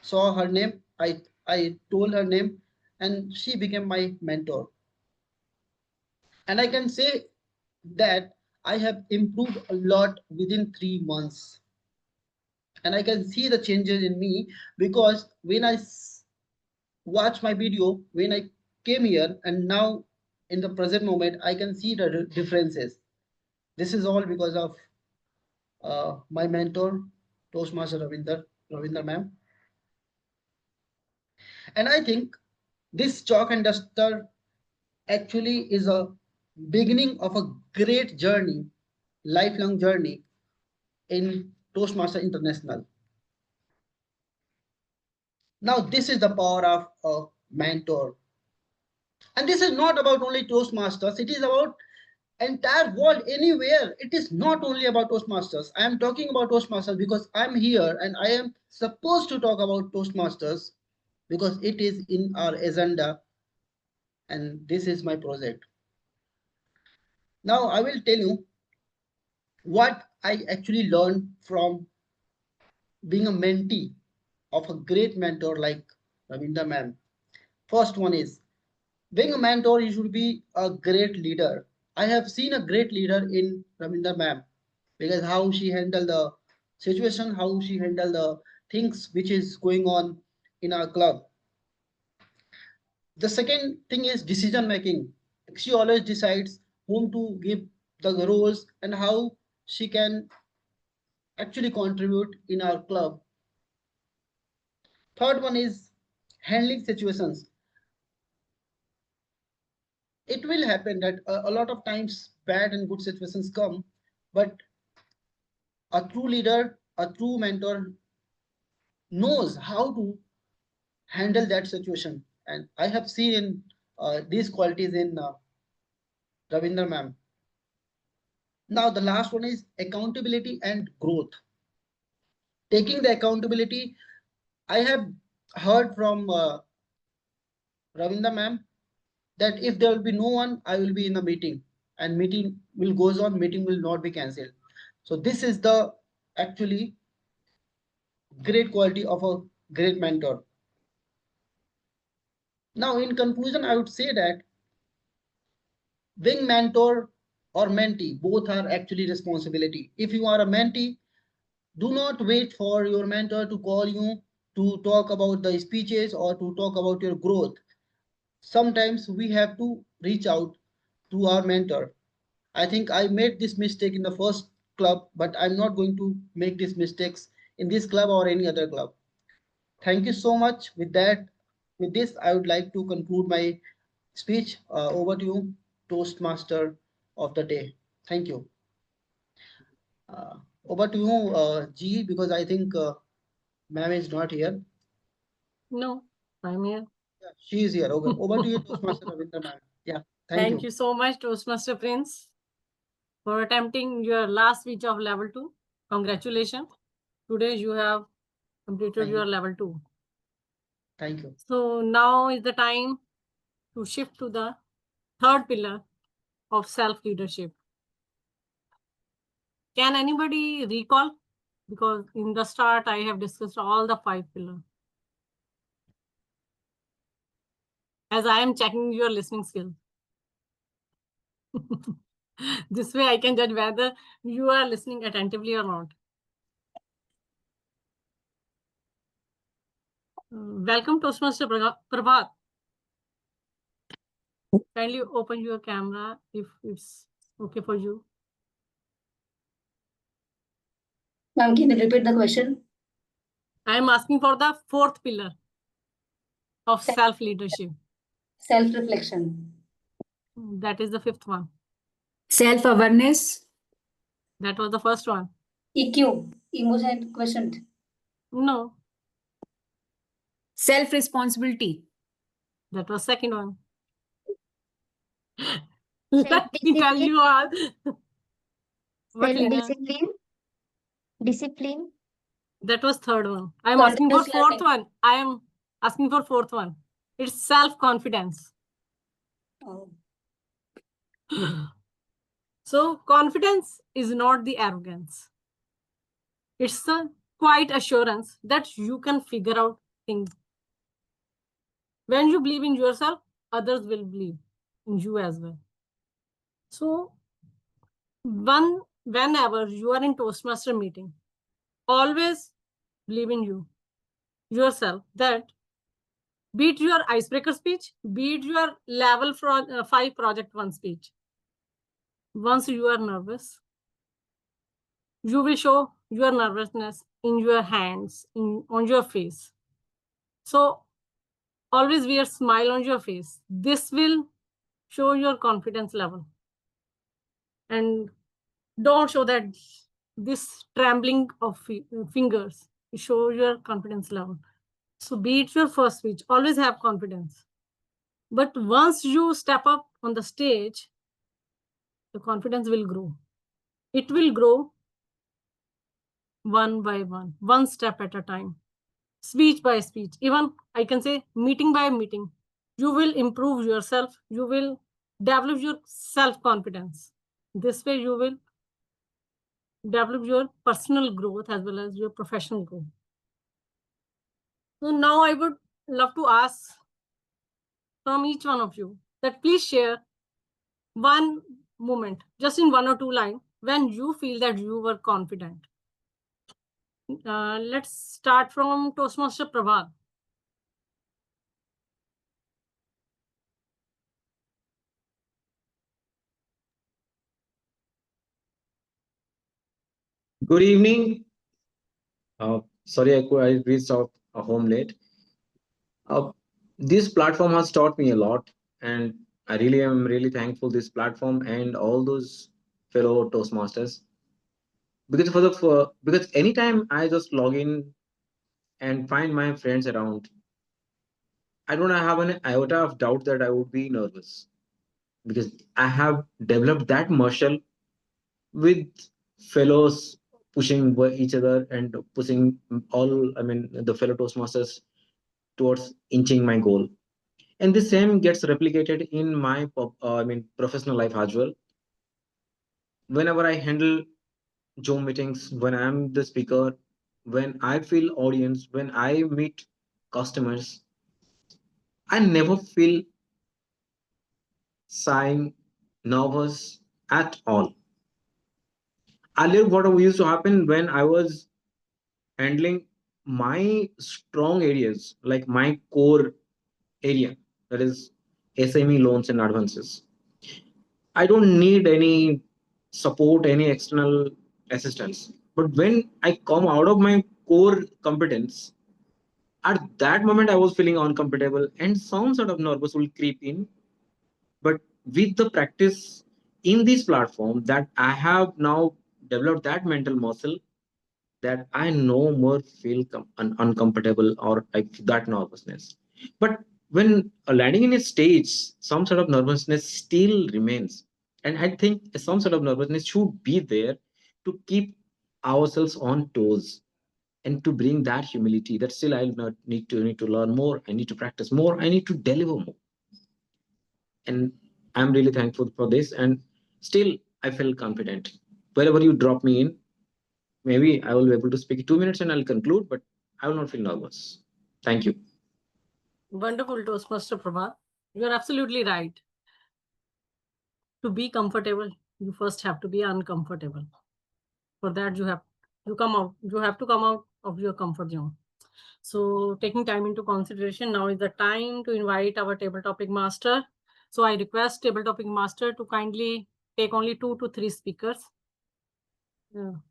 saw her name, I told her name, and she became my mentor. And I can say that I have improved a lot within 3 months. And I can see the changes in me because when I watch my video, when I came here and now in the present moment, I can see the differences. This is all because of my mentor, Toastmaster Ravinder ma'am. And I think this chalk and duster actually is a beginning of a great journey, lifelong journey in Toastmaster International. Now, this is the power of a mentor. And this is not about only Toastmasters, it is about entire world anywhere. It is not only about Toastmasters. I am talking about Toastmasters because I'm here and I am supposed to talk about Toastmasters because it is in our agenda and this is my project. Now I will tell you what I actually learned from being a mentee of a great mentor like Ravinder ma'am. First one is being a mentor, you should be a great leader. I have seen a great leader in Ravinder ma'am because how she handled the situation, how she handled the things which is going on in our club. The second thing is decision making. She always decides whom to give the roles and how she can actually contribute in our club. Third one is handling situations. It will happen that a lot of times bad and good situations come, but a true leader, a true mentor knows how to handle that situation. And I have seen in these qualities in Ravinder ma'am. Now the last one is accountability and growth. Taking the accountability, I have heard from Ravinder ma'am that if there will be no one, I will be in a meeting and meeting will goes on, meeting will not be cancelled. So this is the actually great quality of a great mentor. Now in conclusion, I would say that being mentor or mentee, both are actually responsibility. If you are a mentee, do not wait for your mentor to call you to talk about the speeches or to talk about your growth. Sometimes we have to reach out to our mentor. I think I made this mistake in the first club, but I'm not going to make these mistakes in this club or any other club. Thank you so much. With this, I would like to conclude my speech. Over to you, Toastmaster of the day. Thank you. Over to you, G, because I think ma'am is not here. No, I'm here. Yeah, she is here. Okay. Over to you, Toastmaster Ravinder ma'am. Yeah, Thank you so much, Toastmaster Prince, for attempting your last speech of level 2. Congratulations. Today you have completed your level 2. Thank you. So now is the time to shift to the third pillar of self-leadership. Can anybody recall? Because in the start, I have discussed all the 5 pillars. As I am checking your listening skills. This way I can judge whether you are listening attentively or not. Welcome, Toastmaster Prabhat. Kindly open your camera if it's okay for you. Ma'am, can you repeat the question? I am asking for the 4th pillar of self-leadership. Self-reflection. That is the 5th one. Self-awareness. That was the first one. EQ, emotion and quotient. No. Self-responsibility. That was second one. Let me tell you all. Self-discipline. Discipline. That was third one. I am asking for fourth one. I am asking for fourth one. It's self-confidence. Oh. So confidence is not the arrogance. It's a quiet assurance that you can figure out things. When you believe in yourself, others will believe in you as well. So whenever you are in Toastmaster meeting, always believe in yourself, that be it your icebreaker speech, be it your level 5 project 1 speech. Once you are nervous, You will show your nervousness in your hands, on your face. So always wear smile on your face. This will show your confidence level. And don't show that this trembling of fingers. Show your confidence level. So be it your first speech, always have confidence. But once you step up on the stage, the confidence will grow. It will grow one by one step at a time, speech by speech. Even I can say meeting by meeting. You will improve yourself. You will develop your self-confidence. This way you will develop your personal growth as well as your professional growth. So now I would love to ask from each one of you that please share one moment, just in 1 or 2 lines, when you feel that you were confident. Let's start from Toastmaster Prabhat. Good evening. Sorry, I reached out home late. This platform has taught me a lot, and I really am really thankful this platform and all those fellow Toastmasters. Because anytime I just log in and find my friends around, I don't have an iota of doubt that I would be nervous because I have developed that muscle with fellows pushing each other and pushing all, I mean, the fellow Toastmasters towards inching my goal. And the same gets replicated in my professional life as well. Whenever I handle Zoom meetings, when I'm the speaker, when I feel audience, when I meet customers, I never feel shy, nervous at all. Earlier, what used to happen when I was handling my strong areas, like my core area, that is SME loans and advances. I don't need any support, any external assistance. But when I come out of my core competence, at that moment I was feeling uncomfortable and some sort of nervous will creep in. But with the practice in this platform that I have now developed that mental muscle that I no more feel uncomfortable or like that nervousness. But when landing in a stage, some sort of nervousness still remains. And I think some sort of nervousness should be there to keep ourselves on toes and to bring that humility that still I not need to learn more. I need to practice more. I need to deliver more. And I'm really thankful for this. And still, I feel confident. Wherever you drop me in, maybe I will be able to speak 2 minutes and I'll conclude, but I will not feel nervous. Thank you. Wonderful, Toastmaster Prabhat. You're absolutely right. To be comfortable, you first have to be uncomfortable. For that, you have to come out of your comfort zone. So taking time into consideration, now is the time to invite our table topic master. So I request table topic master to kindly take only 2 to 3 speakers.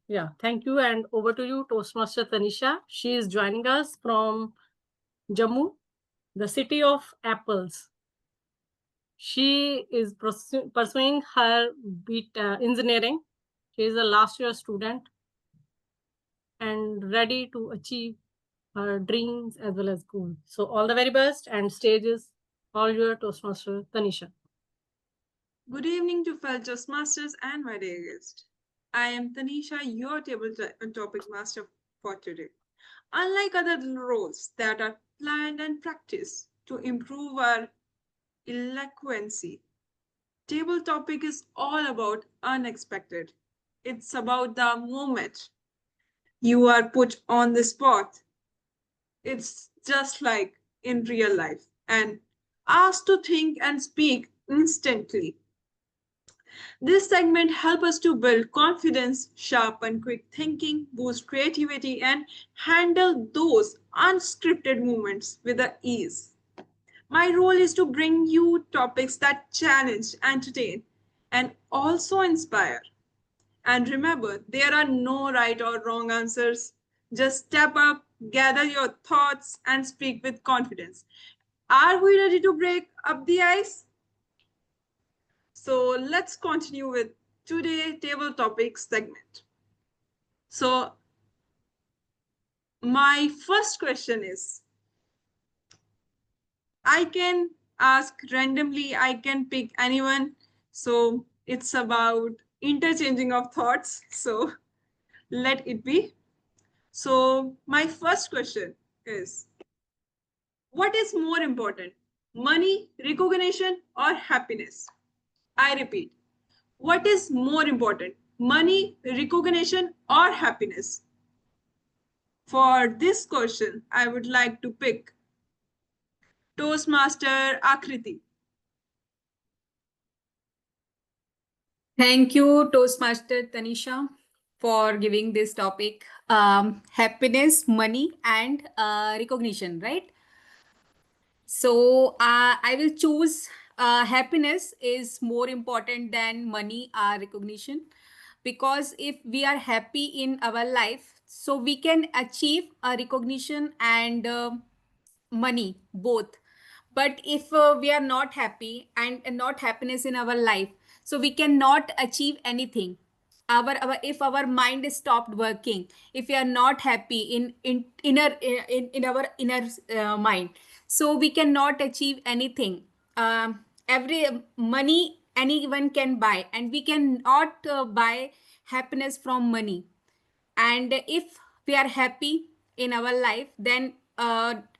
Yeah, thank you. And over to you, Toastmaster Tanisha. She is joining us from Jammu, the city of apples. She is pursuing her engineering. She is a last year student and ready to achieve her dreams as well as goals. So all the very best, and stage is all your, Toastmaster Tanisha. Good evening to fellow Toastmasters and my dear guest. I am Tanisha, your topic master for today. Unlike other roles that are planned and practiced to improve our eloquency, table topic is all about unexpected. It's about the moment you are put on the spot. It's just like in real life and asked to think and speak instantly. This segment helps us to build confidence, sharpen quick thinking, boost creativity, and handle those unscripted moments with ease. My role is to bring you topics that challenge, entertain, and also inspire. And remember, there are no right or wrong answers. Just step up, gather your thoughts, and speak with confidence. Are we ready to break up the ice? So let's continue with today's table topics segment. So my first question is, I can ask randomly, I can pick anyone. So it's about interchanging of thoughts. So let it be. So my first question is, what is more important, money, recognition, or happiness? I repeat, what is more important, money, recognition, or happiness? For this question, I would like to pick Toastmaster Akriti. Thank you, Toastmaster Tanisha, for giving this topic. Happiness, money, and recognition, right? So I will choose happiness is more important than money or recognition, because if we are happy in our life, so we can achieve a recognition and money both. But if we are not happy and not happiness in our life, so we cannot achieve anything. Our if our mind is stopped working, if we are not happy in our inner mind, so we cannot achieve anything. Every money anyone can buy, and we cannot buy happiness from money. And if we are happy in our life, then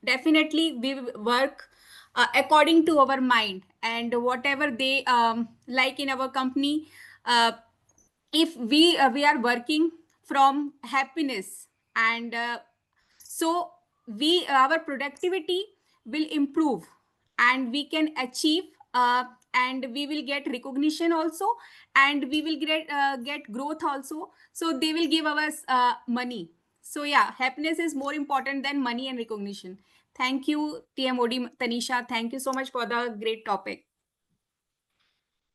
definitely we will work according to our mind, and whatever they like in our company. If we are working from happiness, and so we our productivity will improve, and we can achieve, and we will get recognition also, and we will get growth also, so they will give us money. So yeah, happiness is more important than money and recognition. Thank you, TMOD Tanisha. Thank you so much for the great topic.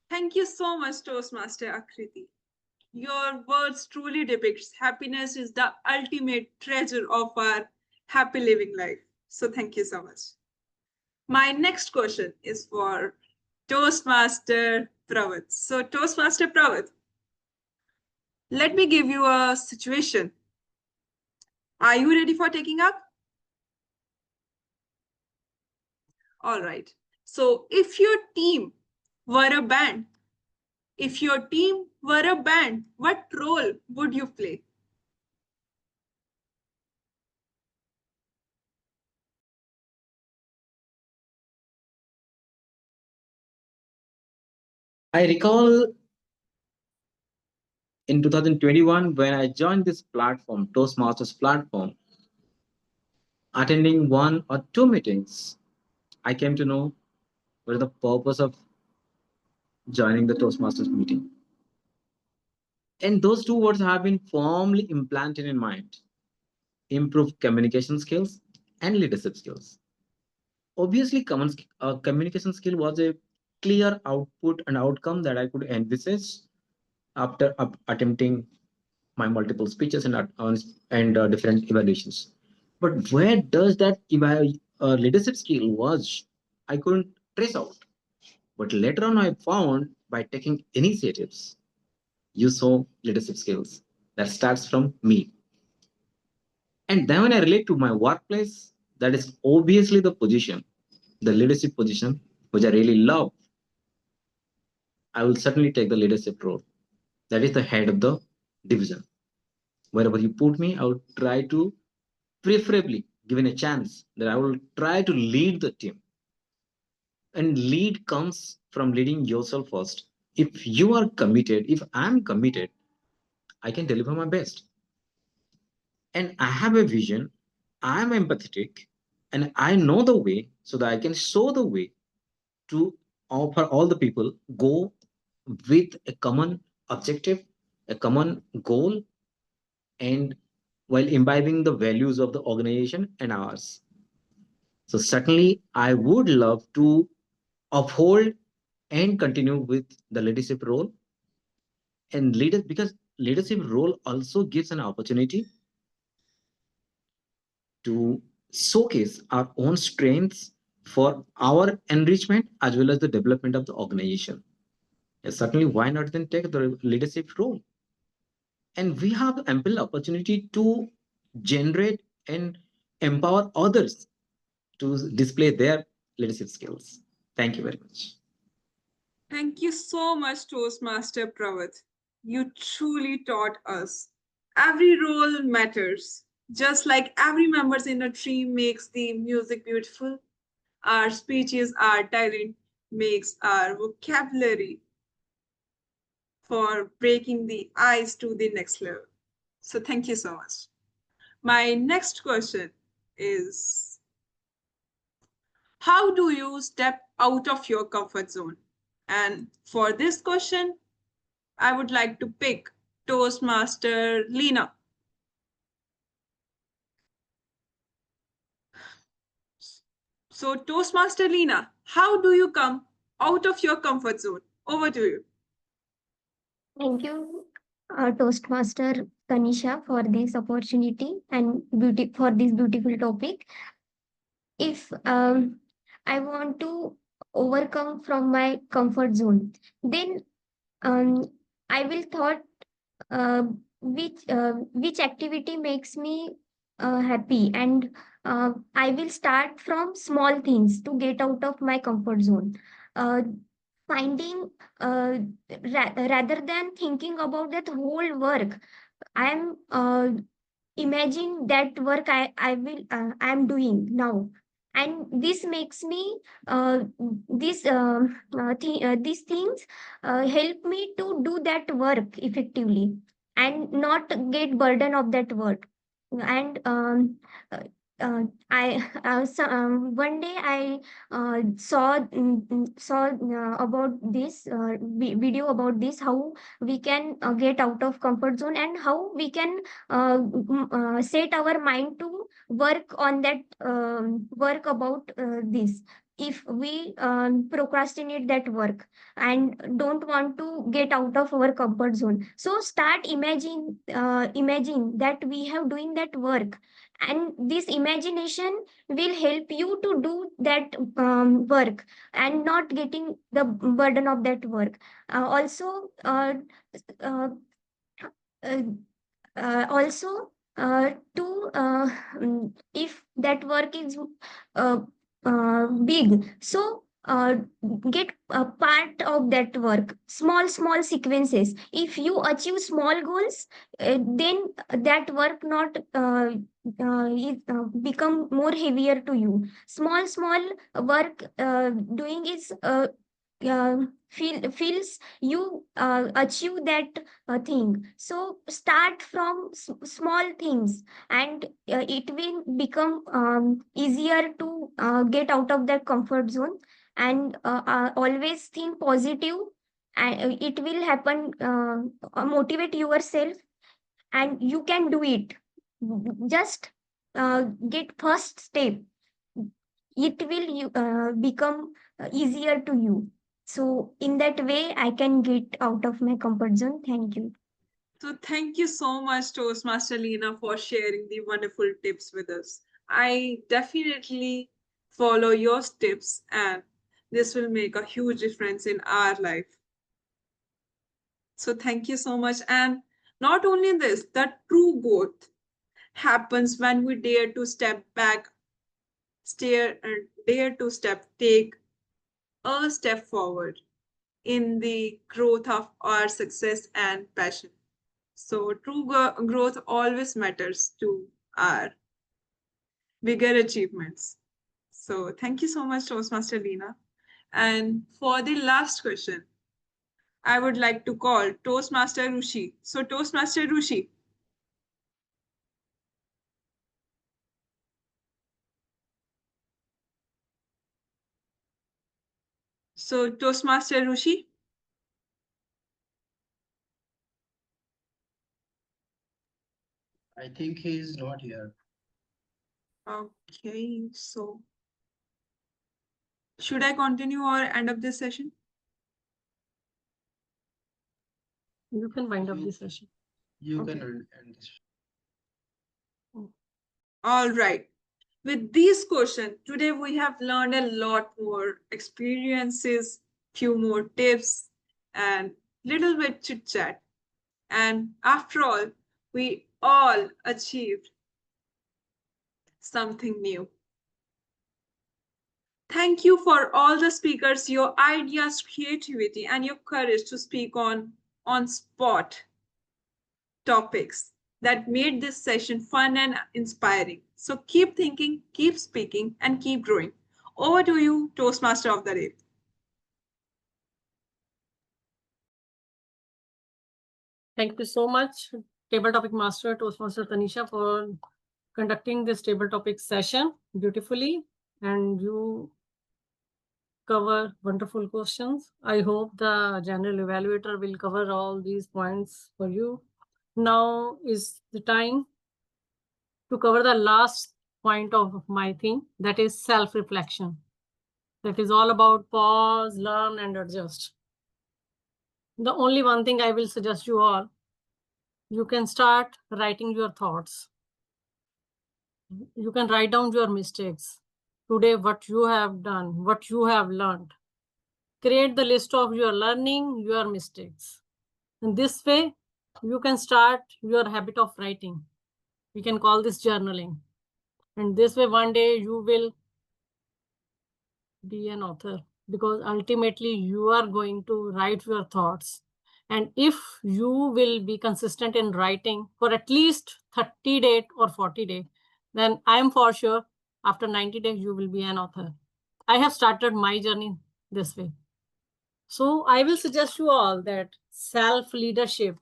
Thank you so much, Toastmaster Akriti. Your words truly depicts happiness is the ultimate treasure of our happy living life. So thank you so much. My next question is for Toastmaster Pravat. So Toastmaster Pravat, let me give you a situation. Are you ready for taking up? All right. So if your team were a band, what role would you play? I recall in 2021 when I joined this platform, Toastmasters platform, attending one or two meetings, I came to know what is the purpose of joining the Toastmasters meeting. And those two words have been firmly implanted in mind: improve communication skills and leadership skills. Obviously, communication skill was a clear output and outcome that I could envisage after attempting my multiple speeches and different evaluations. But where does that leadership skill was, I couldn't trace out. But later on, I found by taking initiatives, you saw leadership skills that starts from me. And then when I relate to my workplace, that is obviously the position, the leadership position, which I really love. I will certainly take the leadership role. That is the head of the division. Wherever you put me, I will try to, preferably given a chance, that I will try to lead the team. And lead comes from leading yourself first. If you are committed, if I'm committed, I can deliver my best. And I have a vision, I'm empathetic, and I know the way, so that I can show the way to offer all the people go with a common objective, a common goal, and while imbibing the values of the organization and ours. So certainly I would love to uphold and continue with the leadership role and lead it, because leadership role also gives an opportunity to showcase our own strengths for our enrichment as well as the development of the organization. Yes, certainly, why not then take the leadership role? And we have ample opportunity to generate and empower others to display their leadership skills. Thank you very much. Thank you so much, Toastmaster Pravat. You truly taught us. Every role matters. Just like every member in a team makes the music beautiful, our speeches, our talent makes our vocabulary for breaking the ice to the next level. So thank you so much. My next question is, how do you step out of your comfort zone? And for this question, I would like to pick Toastmaster Lena. So, Toastmaster Lena, how do you come out of your comfort zone? Over to you. Thank you, Toastmaster Tanisha, for this opportunity and for this beautiful topic. If I want to overcome from my comfort zone, then um, I will thought uh, which activity makes me happy, and I will start from small things to get out of my comfort zone. Uh, Finding rather than thinking about that whole work, I am imagine that work I am doing now, and this makes me these things help me to do that work effectively and not get burden of that work. And uh, I one day I saw about this video about this, how we can get out of comfort zone and how we can set our mind to work on that work about this. If we procrastinate that work and don't want to get out of our comfort zone, so start imagine that we have doing that work, and this imagination will help you to do that work and not getting the burden of that work. Also uh, uh, also to if that work is uh, big, so get a part of that work, small sequences. If you achieve small goals, then that work not become more heavier to you. Small work doing is feels you achieve that thing. So start from small things, and it will become easier to get out of that comfort zone. And always think positive, and it will happen. Motivate yourself, and you can do it. Just get first step, it will become easier to you. So in that way I can get out of my comfort zone. Thank you. So, thank you so much, Toastmaster Lena, for sharing the wonderful tips with us. I definitely follow your tips, and this will make a huge difference in our life. So, thank you so much. And not only this, the true growth happens when we dare to step back, stare, and dare to take a step forward in the growth of our success and passion. So true growth always matters to our bigger achievements. So thank you so much, Toastmaster Lena. And for the last question, I would like to call Toastmaster Rushi. So Toastmaster Rushi. So Toastmaster Rushi. I think he is not here. Okay, so should I continue or end up this session? You can wind up this session. You Okay. can end this. All right. With these questions, today we have learned a lot more experiences, few more tips, and little bit chit chat. And after all, we all achieved something new. Thank you for all the speakers, your ideas, creativity, and your courage to speak on spot topics that made this session fun and inspiring. So keep thinking, keep speaking, and keep growing. Over to you, Toastmaster of the Day. Thank you so much, Table Topic Master, Toastmaster Tanisha, for conducting this table topic session beautifully. And you cover wonderful questions. I hope the general evaluator will cover all these points for you. Now is the time to cover the last point of my thing, that is self-reflection. That is all about pause, learn, and adjust. The only one thing I will suggest you all, you can start writing your thoughts. You can write down your mistakes. Today, what you have done, what you have learned. Create the list of your learning, your mistakes. In this way, you can start your habit of writing. We can call this journaling. And this way, one day you will be an author, because ultimately you are going to write your thoughts. And if you will be consistent in writing for at least 30 days or 40 days, then I am for sure after 90 days you will be an author. I have started my journey this way. So I will suggest you all that self-leadership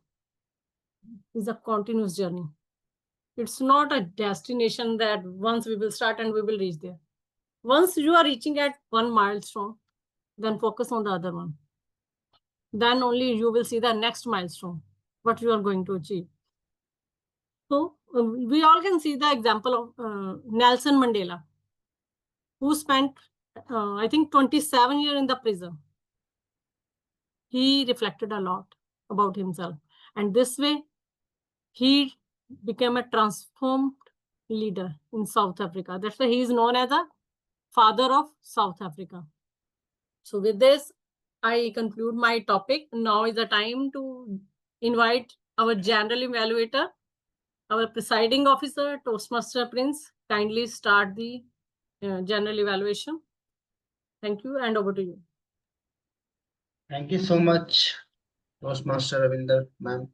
is a continuous journey. It's not a destination that once we will start and we will reach there. Once you are reaching at one milestone, then focus on the other one. Then only you will see the next milestone, what you are going to achieve. So we all can see the example of Nelson Mandela, who spent, I think, 27 years in the prison. He reflected a lot about himself. And this way, he became a transformed leader in South Africa. That's why he is known as a father of South Africa. So with this, I conclude my topic. Now is the time to invite our general evaluator, our presiding officer, Toastmaster Prince. Kindly start the general evaluation. Thank you, and over to you. Thank you so much, Toastmaster Ravinder, ma'am,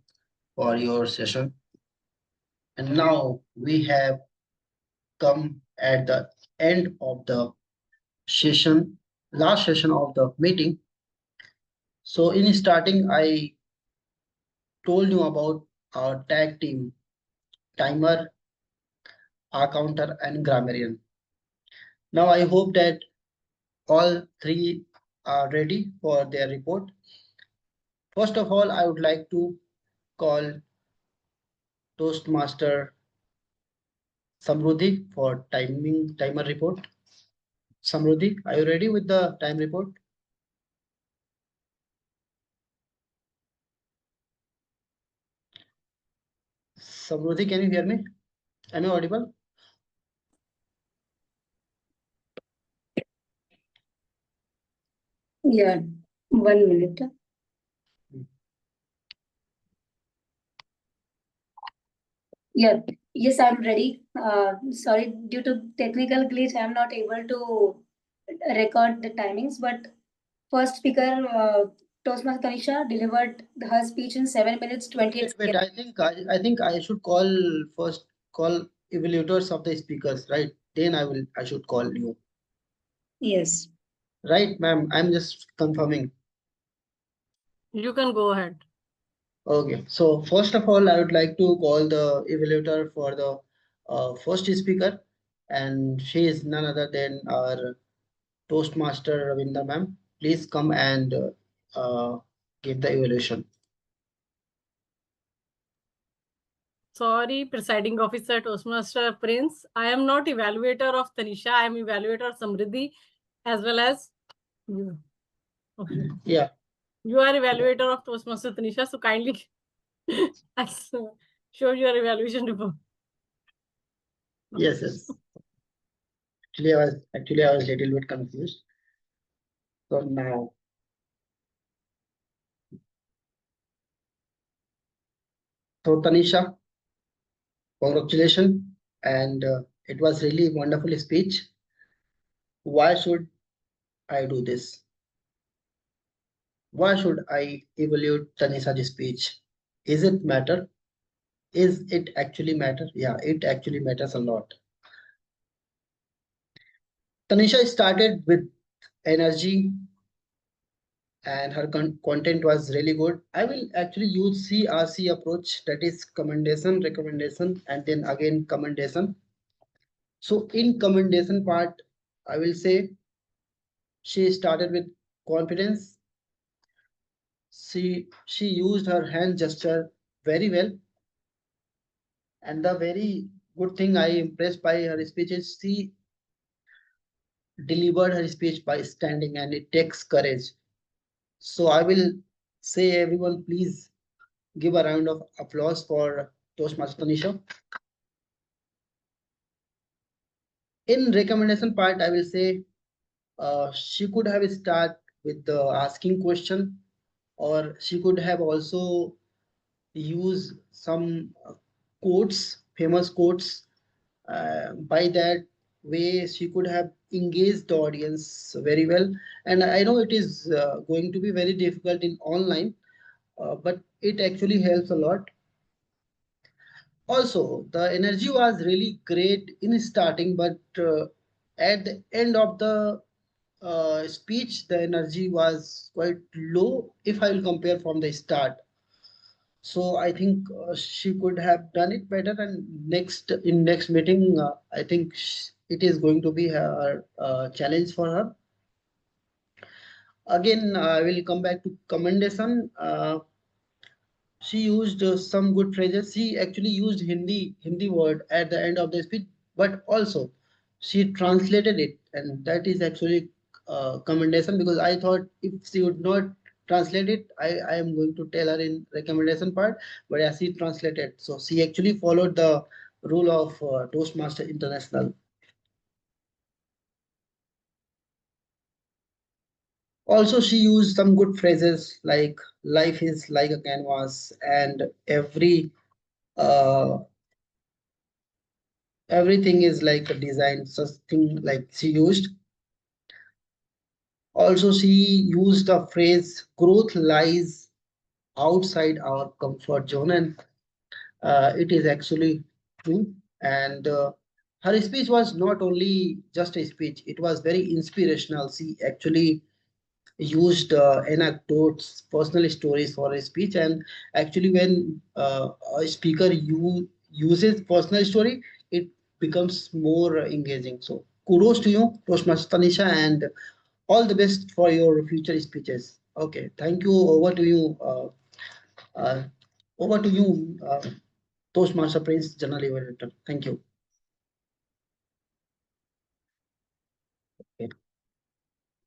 for your session. And now we have come at the end of the session, last session of the meeting. So in starting, I told you about our tag team, timer, counter, and grammarian. Now I hope that all three are ready for their report. First of all, I would like to call Toastmaster Samruddhi for timer report. Samruddhi, are you ready with the time report? Samruddhi, can you hear me? Am I audible? Yeah, 1 minute. Yeah, yes, I'm ready. Sorry, due to technical glitch, I'm not able to record the timings. But first speaker, Toastmaster Tanisha, delivered her speech in 7 minutes 28 Wait, seconds. I think I should call evaluators of the speakers, right? Then I should call you. Yes. Right, ma'am. I'm just confirming. You can go ahead. Okay. So first of all, I would like to call the evaluator for the first speaker, and she is none other than our Toastmaster Ravinder ma'am. Please come and give the evaluation. Sorry, presiding officer, Toastmaster Prince. I am not evaluator of Tanisha. I am evaluator of Samriddhi as well as you. Okay. Yeah. You are evaluator of Toastmaster Tanisha, so kindly Excellent. Show your evaluation report. Yes, yes. Actually I was little bit confused. So now, so Tanisha, congratulations, and it was really wonderful speech. Why should I do this? Why should I evaluate Tanisha's speech? Is it matter? Is it actually matter? Yeah, it actually matters a lot. Tanisha started with energy and her content was really good. I will actually use CRC approach, that is commendation, recommendation, and then again commendation. So in commendation part, I will say she started with confidence. She used her hand gesture very well, and the very good thing I impressed by her speech is she delivered her speech by standing, and it takes courage. So I will say everyone please give a round of applause for Toastmaster Tanisha. In recommendation part, I will say she could have start with the asking question, or she could have also use some quotes, famous quotes. By that way, she could have engaged the audience very well. And I know it is going to be very difficult in online, but it actually helps a lot. Also, the energy was really great in starting, but at the end of the speech, the energy was quite low if I will compare from the start. So I think she could have done it better. And next meeting, I think it is going to be her challenge for her. Again, I will come back to commendation. She used some good phrases. She actually used Hindi word at the end of the speech, but also she translated it, and that is actually commendation, because I thought if she would not translate it, I am going to tell her in recommendation part, but as she translated, so she actually followed the rule of Toastmaster International. Also, she used some good phrases like life is like a canvas, and uh, everything is like a design, such thing like she used. Also, she used the phrase growth lies outside our comfort zone, and it is actually true. And her speech was not only just a speech, it was very inspirational. She actually used anecdotes, personal stories for a speech, and actually when a speaker uses personal story, it becomes more engaging. So kudos to you, Toastmaster Tanisha, and all the best for your future speeches. Okay, thank you. Uh, over to you, Toastmaster Prince, General Evaluator. Thank you. Okay.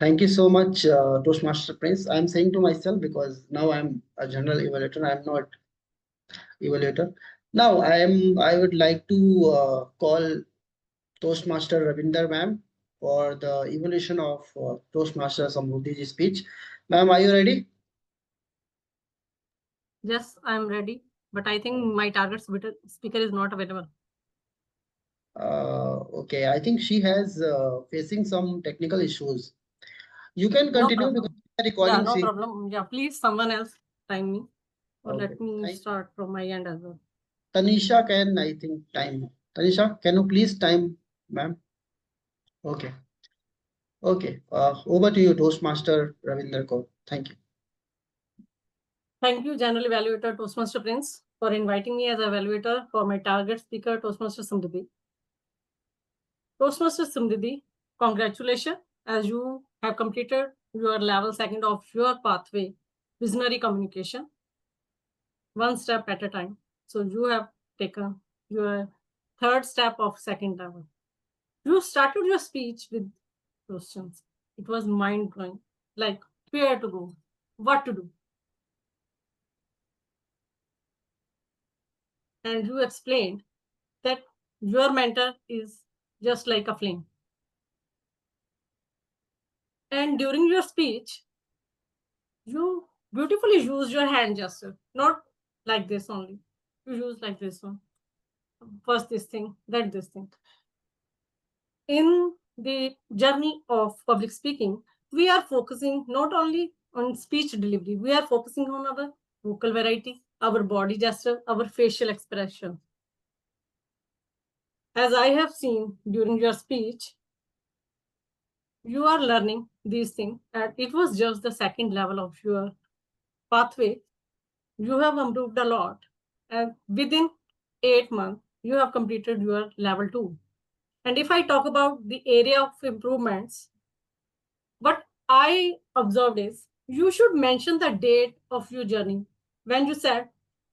Thank you so much, Toastmaster Prince. I'm saying to myself because now I'm a general evaluator. I'm not evaluator. Now I would like to call Toastmaster Ravinder ma'am for the evaluation of Toastmaster Samruddhi's speech. Ma'am, are you ready? Yes, I'm ready, but I think my target speaker is not available. Okay, I think she has facing some technical issues. You can No continue because problem. the Yeah, recording. no problem. Yeah, please, someone else time me, or Okay. let me start from my end as well. Tanisha can, I think, time. Tanisha, can you please time, ma'am? Okay. Okay. Over to you, Toastmaster Ravinder Kaur. Thank you. Thank you, General Evaluator Toastmaster Prince, for inviting me as evaluator for my target speaker, Toastmaster Samriddhi. Toastmaster Samriddhi, congratulations, as you have completed your level 2nd of your pathway, visionary communication, one step at a time. So you have taken your 3rd step of 2nd level. You started your speech with questions. It was mind-blowing, like where to go, what to do. and you explained that your mentor is just like a flame. And during your speech, you beautifully use your hand gesture, not like this only. You use like this one. First this thing, then this thing. In the journey of public speaking, we are focusing not only on speech delivery, we are focusing on our vocal variety, our body gesture, our facial expression. As I have seen during your speech, you are learning these things, and it was just the second level of your pathway. You have improved a lot, and within 8 months, you have completed your level 2. And if I talk about the area of improvements, what I observed is you should mention the date of your journey. When you said,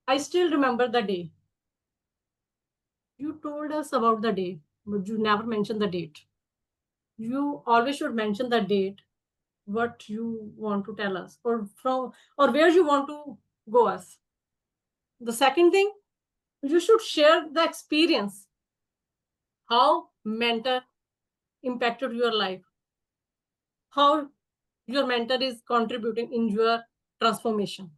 I still remember the day, you told us about the day, but you never mentioned the date. You always should mention the date, what you want to tell us, or from, or where you want to go us. The second thing, you should share the experience, how mentor impacted your life, how your mentor is contributing in your transformation.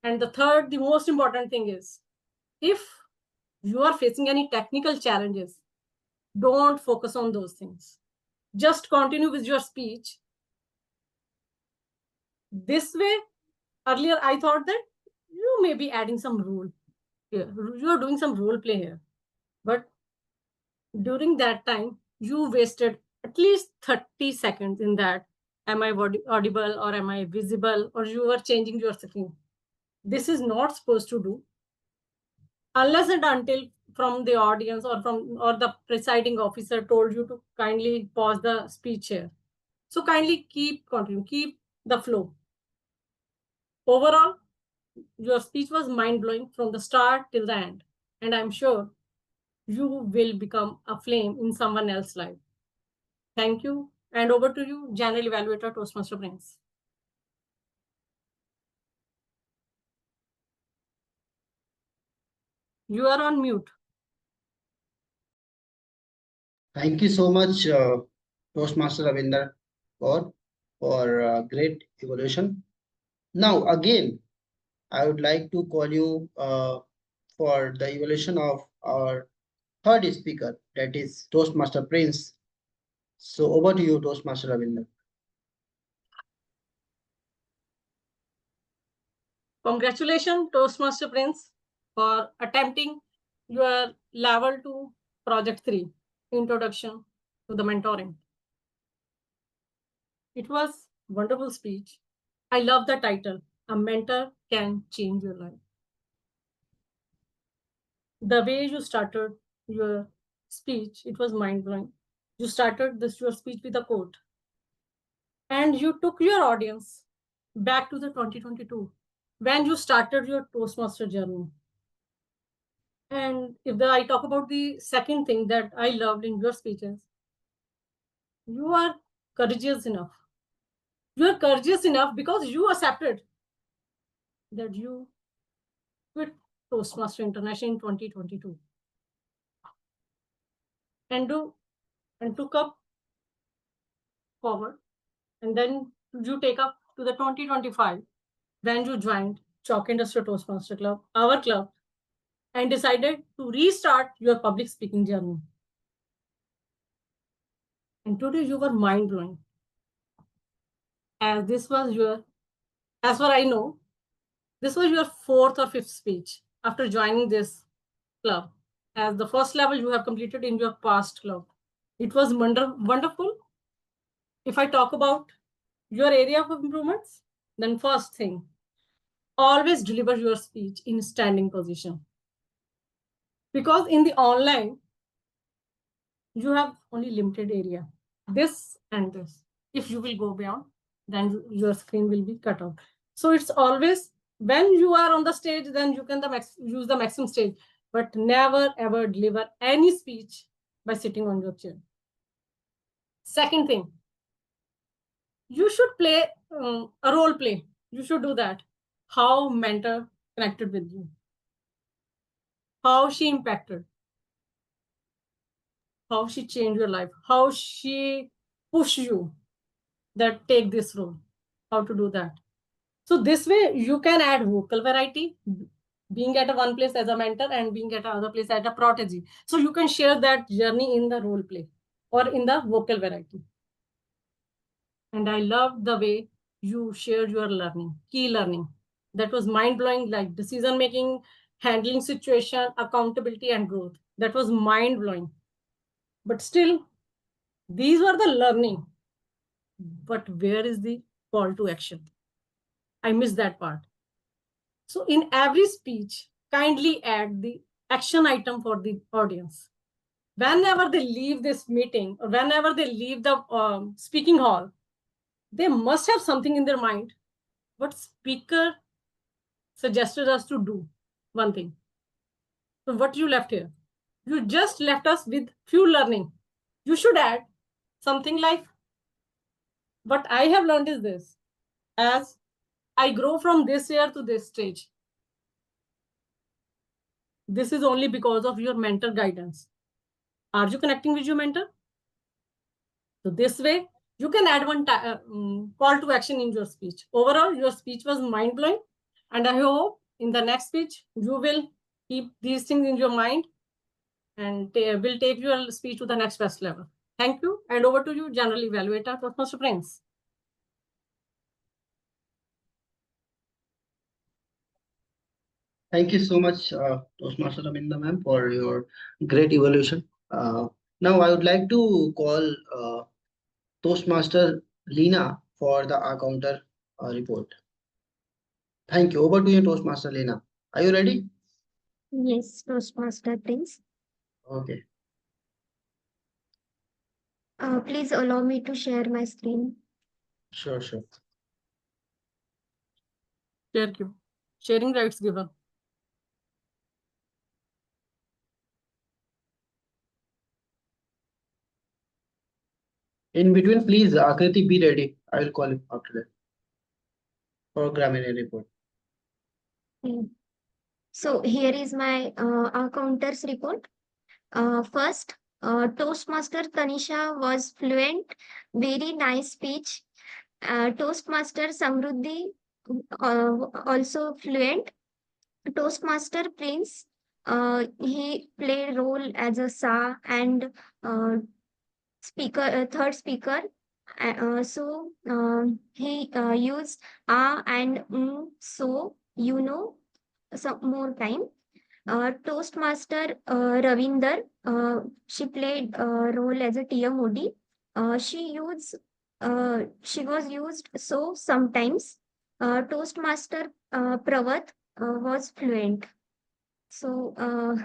And the third, the most important thing is, if you are facing any technical challenges, don't focus on those things. Just continue with your speech. This way, earlier I thought that you may be adding some rule here. You are doing some role play here. But during that time, you wasted at least 30 seconds in that. Am I audible or am I visible? Or you are changing your screen. This is not supposed to do. Unless and until from the audience or the presiding officer told you to kindly pause the speech here. So kindly keep the flow. Overall, your speech was mind-blowing from the start till the end. And I'm sure you will become a flame in someone else's life. Thank you. And over to you, General Evaluator, Toastmaster Prince. You are on mute. Thank you so much, Toastmaster Ravinder Kaur, for great evaluation. Now, again, I would like to call you for the evaluation of our third speaker, that is Toastmaster Prince. So over to you, Toastmaster Ravinder. Congratulations, Toastmaster Prince, for attempting your level 2 project 3, introduction to the mentoring. It was wonderful speech. I love the title, A Mentor Can Change Your Life. The way you started your speech, it was mind-blowing. You started your speech with a quote. And you took your audience back to the 2022, when you started your Toastmaster journey. And if I talk about the second thing that I loved in your speeches, you are courageous enough. You are courageous enough because you accepted that you quit Toastmaster International in 2022 and took up forward. And then you take up to the 2025 when you joined Chalk Industrial Toastmaster Club, our club, and decided to restart your public speaking journey. And today you were mind-blowing. As this was your, as far I know, this was your 4th or 5th speech after joining this club. As the first level you have completed in your past club. It was wonderful. If I talk about your area of improvements, then first thing, always deliver your speech in standing position. Because in the online, you have only limited area, this and this. If you will go beyond, then your screen will be cut off. So it's always, when you are on the stage, then you can use the maximum stage, but never ever deliver any speech by sitting on your chair. Second thing, you should play a role play. You should do that. How mentor connected with you. how she impacted, how she changed your life, how she pushed you that take this role, how to do that. So this way you can add vocal variety, being at one place as a mentor and being at another place as a protege. So you can share that journey in the role play or in the vocal variety. And I loved the way you shared your learning, key learning. That was mind-blowing, like decision-making, handling situation, accountability, and growth. That was mind-blowing. But still, these were the learning. But where is the call to action? I missed that part. So in every speech, kindly add the action item for the audience. Whenever they leave this meeting or whenever they leave the speaking hall, they must have something in their mind. What speaker suggested us to do? One thing. So what you left here? You just left us with few learning. You should add something like, what I have learned is this. As I grow from this year to this stage, this is only because of your mentor guidance. Are you connecting with your mentor? So this way, you can add one call to action in your speech. Overall, your speech was mind-blowing. And I hope in the next speech, you will keep these things in your mind and will take your speech to the next best level. Thank you. And over to you, General Evaluator, Toastmaster Prince. Thank you so much, Toastmaster Ravinder ma'am, for your great evaluation. Now I would like to call Toastmaster Lena for the counter report. Thank you. Over to you, Toastmaster Lena. Are you ready? Yes, Toastmaster Prince. Okay. Please allow me to share my screen. Sure, sure. Sharing rights given. In between, please, Akriti, be ready. I will call you after that for grammar report. So here is my counters report. First, Toastmaster Tanisha was fluent, very nice speech. Toastmaster Samruddhi also fluent. Toastmaster Prince, he played role as a Sa and speaker, third speaker. He used and so some more time. Toastmaster Ravinder, she played role as a TMOD. She was used so sometimes. Toastmaster Pravat was fluent. So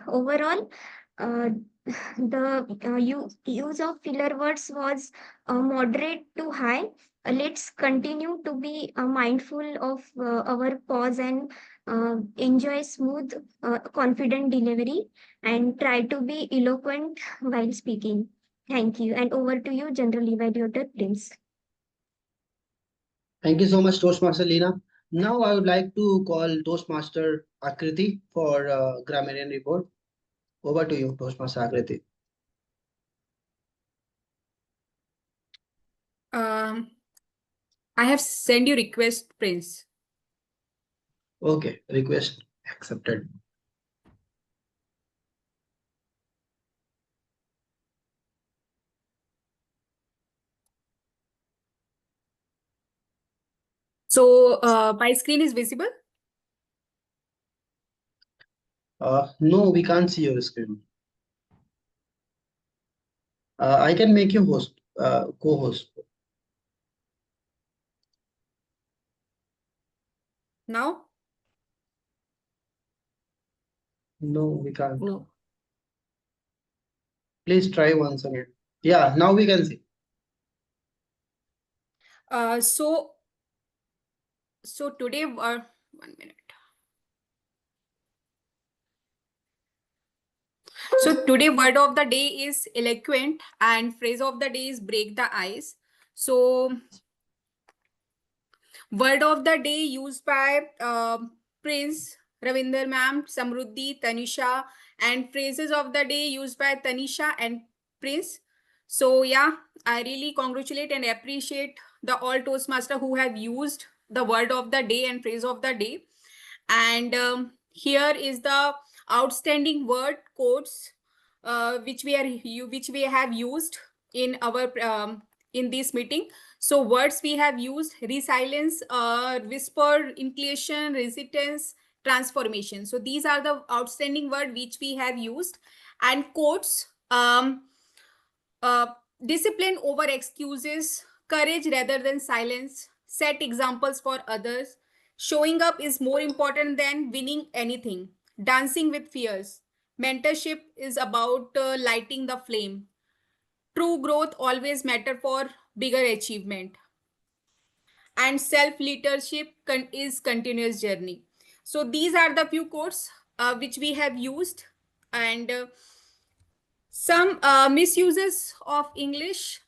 overall, uh, the use of filler words was moderate to high. Let's continue to be mindful of our pause and enjoy smooth, confident delivery and try to be eloquent while speaking. Thank you. And over to you, General Evaluator Prince. Thank you so much, Toastmaster Lena. Now I would like to call Toastmaster Akriti for grammarian report. Over to you, Toastmaster Akriti. I have sent you request, Prince. Okay, request accepted. So my screen is visible. No, we can't see your screen. I can make you host, co-host. Now? No, we can't. No. Please try once again. Yeah, now we can see. So today, 1 minute. So today word of the day is eloquent and phrase of the day is break the ice. So word of the day used by Prince, Ravinder ma'am, Samruddhi, Tanisha and phrases of the day used by Tanisha and Prince. So yeah, I really congratulate and appreciate the all Toastmaster who have used the word of the day and phrase of the day. And here is the outstanding word quotes which we have used in our in this meeting. So words we have used: resilience, whisper, inclination, resistance, transformation. So these are the outstanding word which we have used. And quotes: uh, discipline over excuses, courage rather than silence, set examples for others, showing up is more important than winning anything, dancing with fears, mentorship is about lighting the flame, true growth always matter for bigger achievement, and self leadership is continuous journey. So these are the few quotes which we have used. And some misuses of English,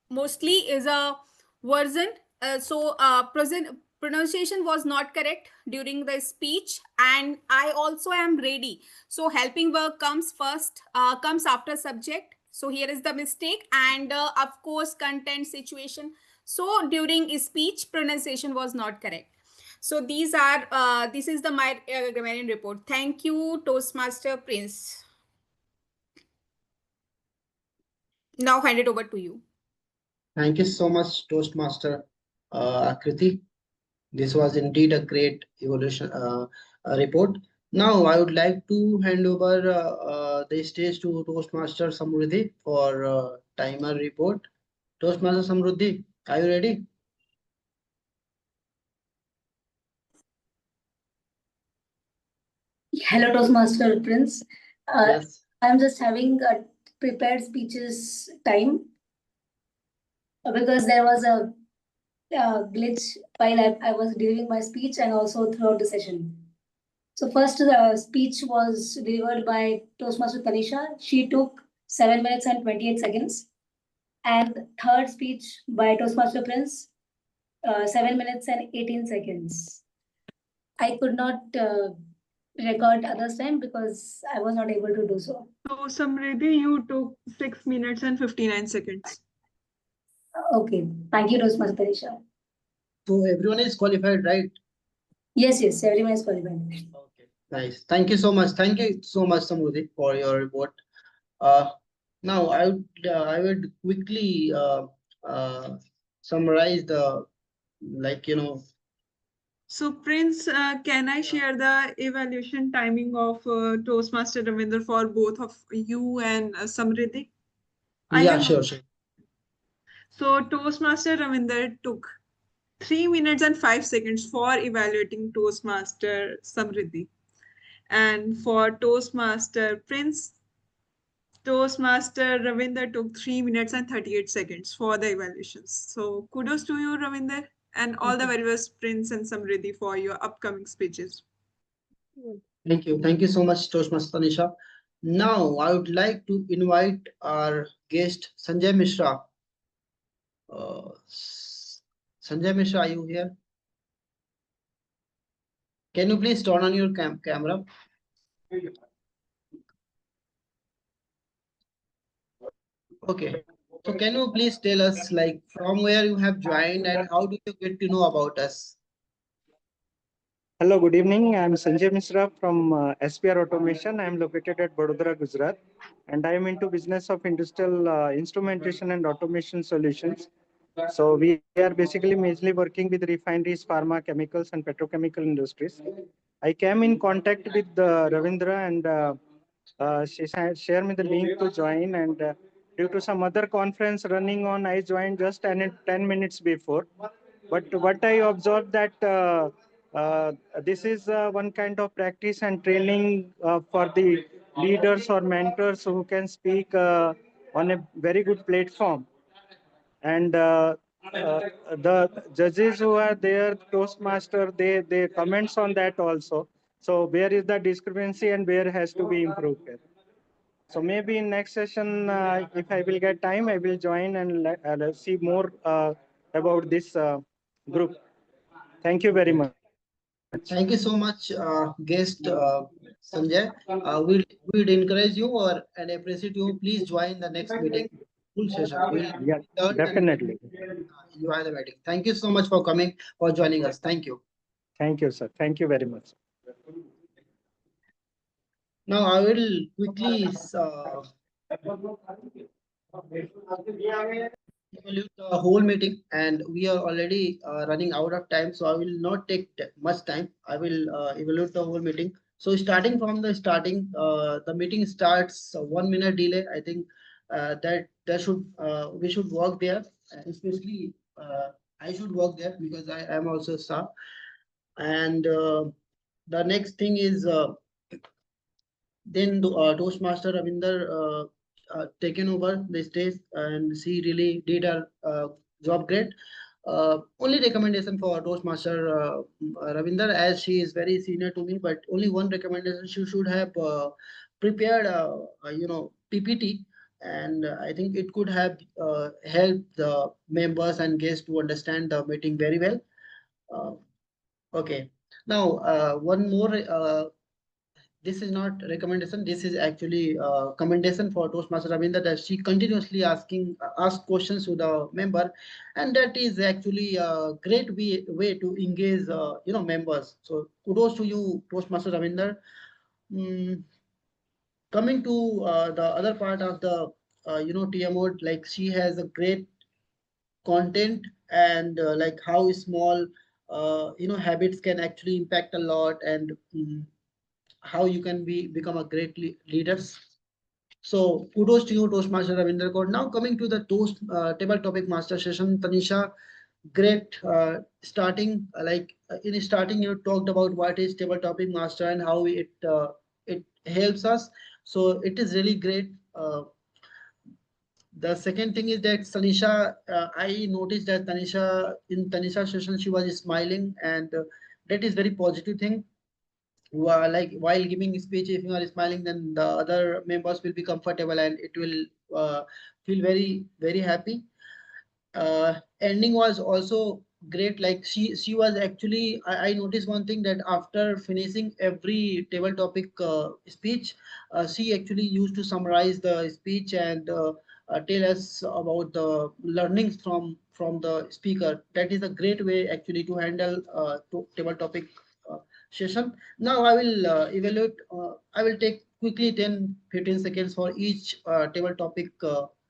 mostly is a version. Pronunciation was not correct during the speech, and I also am ready. So helping verb comes first, comes after subject. So here is the mistake, and of course, content, situation. So during speech, pronunciation was not correct. So these are this is the my grammarian report. Thank you, Toastmaster Prince. Now hand it over to you. Thank you so much, Toastmaster Akriti. This was indeed a great evolution report. Now, I would like to hand over the stage to Toastmaster Samruddhi for timer report. Toastmaster Samruddhi, are you ready? Hello, Toastmaster Prince. Yes. I'm just having a prepared speeches time because there was a glitch while I was delivering my speech and also throughout the session. So first, the speech was delivered by Toastmaster Tanisha. She took 7 minutes and 28 seconds. And third speech by Toastmaster Prince, 7 minutes and 18 seconds. I could not record others' time because I was not able to do so. So, Samriddhi, you took 6 minutes and 59 seconds. Okay. Thank you, Toastmaster Tanisha. So everyone is qualified, right? Yes, yes, everyone is qualified. Okay. Nice. Thank you so much. Thank you so much, Samruddhi, for your report. Uh, Now I would quickly summarize the, like, So, Prince, can I share the evaluation timing of Toastmaster Ravinder for both of you and Samriddhi? yeah, sure, sure. So, Toastmaster Ravinder took 3 minutes and 5 seconds for evaluating Toastmaster Samriddhi. And for Toastmaster Prince, Toastmaster Ravinder took 3 minutes and 38 seconds for the evaluations. So kudos to you, Ravinder, and all the very best, Prince and Samriddhi, for your upcoming speeches. Thank you so much, Toastmaster Tanisha. Now I would like to invite our guest Sanjay Mishra. Sanjay Mishra, are you here? Can you please turn on your camera? Okay. So can you please tell us, like, from where you have joined and how do you get to know about us? Hello, good evening. I'm Sanjay Mishra from SPR Automation. I'm located at Vadodara, Gujarat, and I am into business of industrial instrumentation and automation solutions. So we are basically mainly working with refineries, pharma, chemicals, and petrochemical industries. I came in contact with Ravindra, and she shared me the link to join. And due to some other conference running on, I joined just 10 minutes before. But what I observed that this is one kind of practice and training for the leaders or mentors who can speak on a very good platform. And the judges who are there, Toastmaster, they comments on that also. So where is the discrepancy and where has to be improved? So maybe in next session, if I will get time, I will join and see more about this group. Thank you very much. Thank you so much, guest Sanjay. We'd encourage you or and appreciate you. Please join the next meeting, full session. We'll Yeah, learn and definitely. you are the meeting. Thank you so much for coming, for joining us. Thank you. Thank you, sir. Thank you very much. Now I will quickly evaluate the whole meeting, and we are already running out of time, so I will not take much time. I will evaluate the whole meeting. So starting from the starting, the meeting starts 1 minute delay. I think that should we should work there, especially I should work there because I am also staff. And the next thing is then the Toastmaster Ravinder taken over the stage, and she really did her job great. Only recommendation for Toastmaster Ravinder, as she is very senior to me, but only one recommendation: she should have prepared, PPT, and I think it could have helped the members and guests to understand the meeting very well. Uh, okay, now one more. This is not recommendation, this is actually commendation for Toastmaster Ravinder, that she continuously ask questions to the member, and that is actually a great way to engage members. So kudos to you, Toastmaster Ravinder. Mm, coming to the other part of the TMOD, like she has a great content, and like how small habits can actually impact a lot, and how you can become a great leaders. So kudos to you, Toastmaster Ravinder Kaur. Now coming to the Toast table topic master session, Tanisha, great starting. In starting, you talked about what is table topic master and how it helps us. So it is really great. The second thing is that Tanisha, I noticed that Tanisha in Tanisha's session she was smiling, and that is very positive thing. Like while giving speech, if you are smiling, then the other members will be comfortable, and it will feel very happy. Ending was also great. Like she was actually, I noticed one thing, that after finishing every table topic speech, she actually used to summarize the speech, and tell us about the learnings from the speaker. That is a great way actually to handle table topic uh, session. Now I will evaluate. I will take quickly 10-15 seconds for each table topic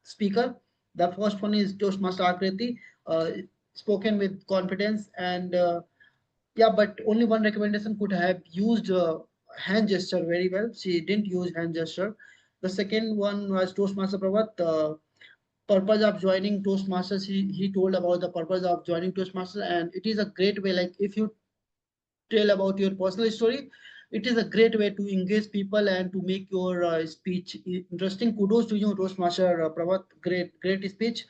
speaker. The first one is Toastmaster Akriti, spoken with confidence, and yeah, but only one recommendation: could have used hand gesture very well. She didn't use hand gesture. The second one was Toastmaster Pravat. Purpose of joining Toastmasters. He told about the purpose of joining Toastmasters, and it is a great way. Like if you tell about your personal story, it is a great way to engage people and to make your speech interesting. Kudos to you, Toastmaster Pravat. Great speech.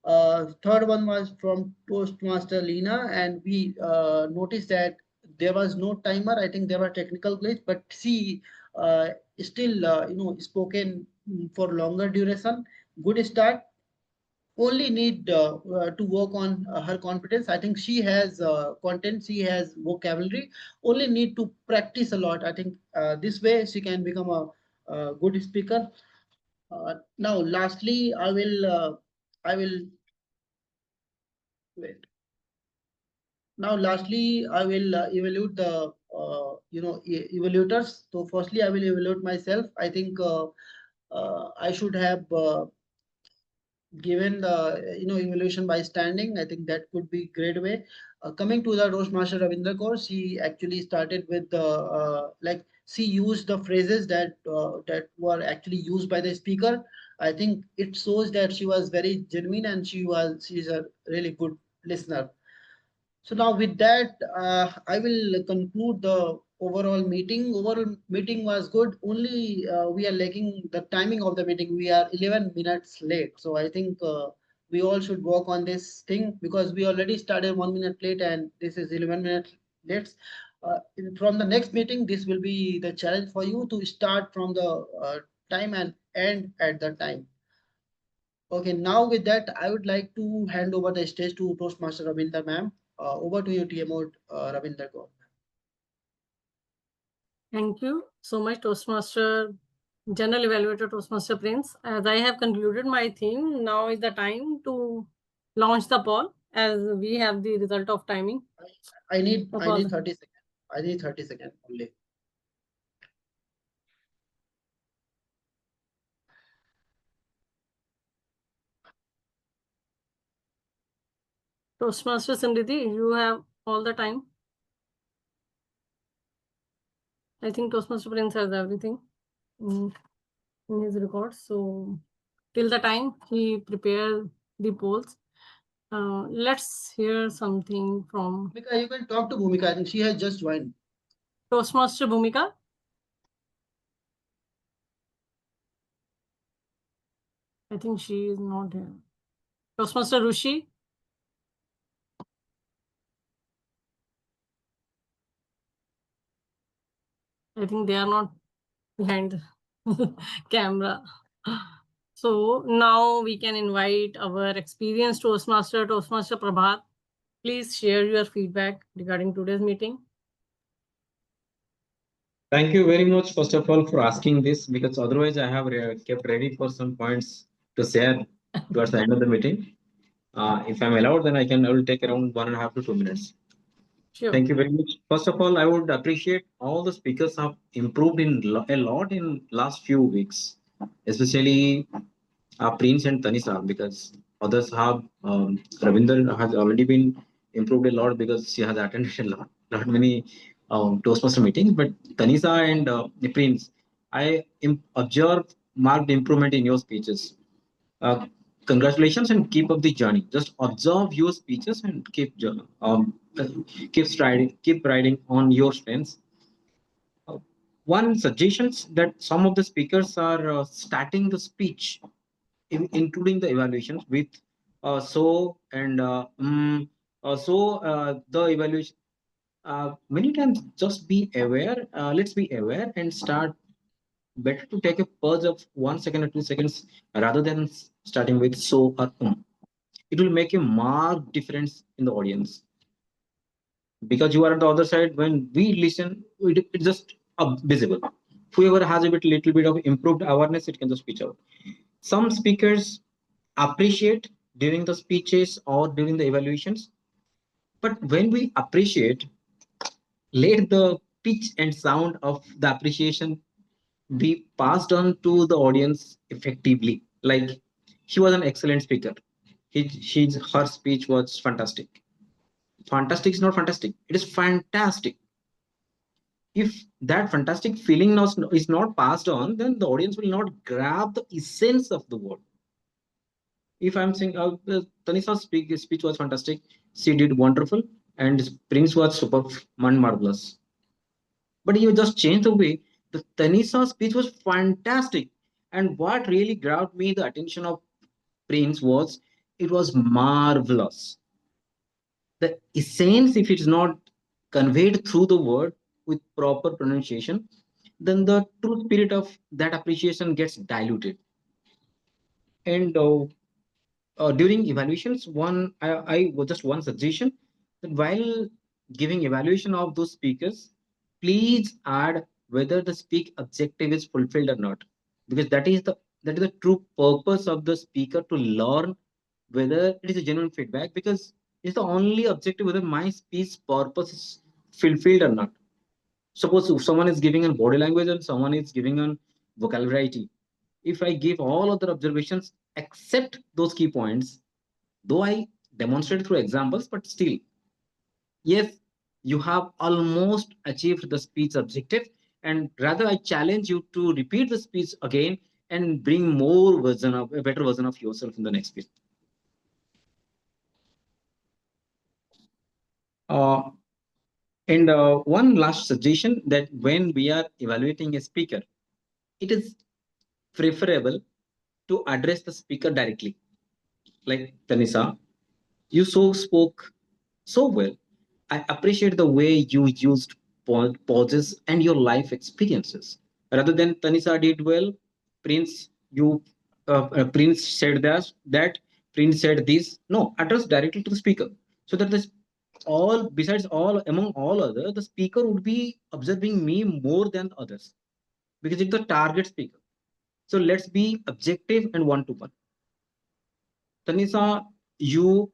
Third one was from Toastmaster Lena, and we noticed that there was no timer. I think there were technical glitch, but she still spoken for longer duration. Good start. Only need to work on her confidence. I think she has content, she has vocabulary. Only need to practice a lot. I think this way she can become a good speaker. Now, lastly, I will wait. Now, lastly, I will evaluate the evaluators. So, firstly, I will evaluate myself. I think I should have. Given the evaluation by standing, I think that could be great way. Coming to the Toastmaster Ravinder Kaur, she actually started with the like she used the phrases that were actually used by the speaker. I think it shows that she was very genuine, and she's a really good listener. So now with that, I will conclude the overall meeting. Overall meeting was good. Only we are lacking the timing of the meeting. We are 11 minutes late. So I think we all should work on this thing, because we already started 1 minute late, and this is 11 minutes late. From the next meeting, this will be the challenge for you to start from the time and end at the time. Okay, now with that, I would like to hand over the stage to Toastmaster Ravinder ma'am. Over to you, TMO Ravinder Kaur. Thank you so much, Toastmaster, General Evaluator Toastmaster Prince. As I have concluded my theme, now is the time to launch the poll as we have the result of timing. I need of all 30 seconds. I need 30 seconds only. Toastmaster Samriddhi, you have all the time. I think Toastmaster Prince has everything in his records. So till the time he prepared the polls, let's hear something from Bhumika, you can talk to Bhumika. I think she has just joined. Toastmaster Bhumika. I think she is not here. Toastmaster Rushi. I think they are not behind the camera. So now we can invite our experienced Toastmaster, Toastmaster Prabhat. Please share your feedback regarding today's meeting. Thank you very much, first of all, for asking this, because otherwise I have kept ready for some points to share towards the end of the meeting. If I'm allowed, then I will take around 1.5 to 2 minutes. Sure. Thank you very much. First of all, I would appreciate all the speakers have improved a lot in last few weeks, especially Prince and Tanisa, because others have Ravinder has already been improved a lot because she has attended a lot many Toastmaster meetings. But Tanisa and Prince, I observed marked improvement in your speeches. Uh, Congratulations and keep up the journey. Just observe your speeches and keep riding on your strengths. One suggestions that some of the speakers are starting the speech, including the evaluations with so and the evaluation. Many times, just be aware. Let's be aware and start. Better to take a pause of 1 second or 2 seconds rather than starting with so or it will make a marked difference in the audience, because you are on the other side. When we listen, it's just visible. Whoever has a little bit of improved awareness, it can just speak out. Some speakers appreciate during the speeches or during the evaluations, but when we appreciate, let the pitch and sound of the appreciation be passed on to the audience effectively. Like, he was an excellent speaker. Her speech was fantastic. Fantastic is not fantastic. It is fantastic. If that fantastic feeling is not passed on, then the audience will not grab the essence of the word. If I'm saying Tanisa's speech was fantastic, she did wonderful, and Prince was super marvelous. But you just changed the way. The Tanisa speech was fantastic. And what really grabbed me the attention of Prince was it was marvelous. The essence, if it's not conveyed through the word with proper pronunciation, then the true spirit of that appreciation gets diluted. And during evaluations, I was just one suggestion that while giving evaluation of those speakers, please add whether the speak objective is fulfilled or not, because that is the true purpose of the speaker, to learn whether it is a genuine feedback, because it's the only objective whether my speech purpose is fulfilled or not. Suppose if someone is giving a body language and someone is giving a vocabulary, if I give all other observations except those key points, though I demonstrate through examples, but still, yes, you have almost achieved the speech objective. And rather, I challenge you to repeat the speech again and bring a better version of yourself in the next speech. Uh, and one last suggestion, that when we are evaluating a speaker, it is preferable to address the speaker directly. Like Tanisa, you spoke so well. I appreciate the way you used pauses and your life experiences. Rather than Tanisa did well, Prince, Prince said that Prince said this. No, address directly to the speaker, so that the all besides all among all other, the speaker would be observing me more than others because it's the target speaker. So let's be objective and one-to-one. Tanisha, you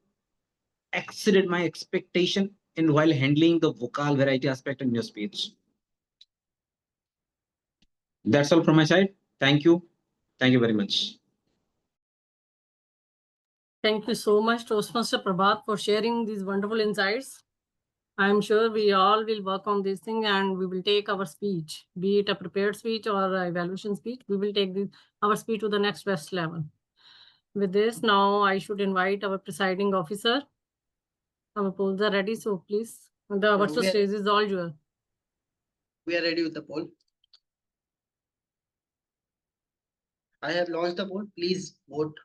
exceeded my expectation in while handling the vocal variety aspect in your speech. That's all from my side. Thank you. Thank you very much. Thank you so much, Toastmaster Prabhat, for sharing these wonderful insights. I'm sure we all will work on this thing and we will take our speech, be it a prepared speech or an evaluation speech, we will take our speech to the next best level. With this, now I should invite our presiding officer. Our polls are ready, so please, the virtual stage is all yours. We are ready with the poll. I have launched the poll. Please vote.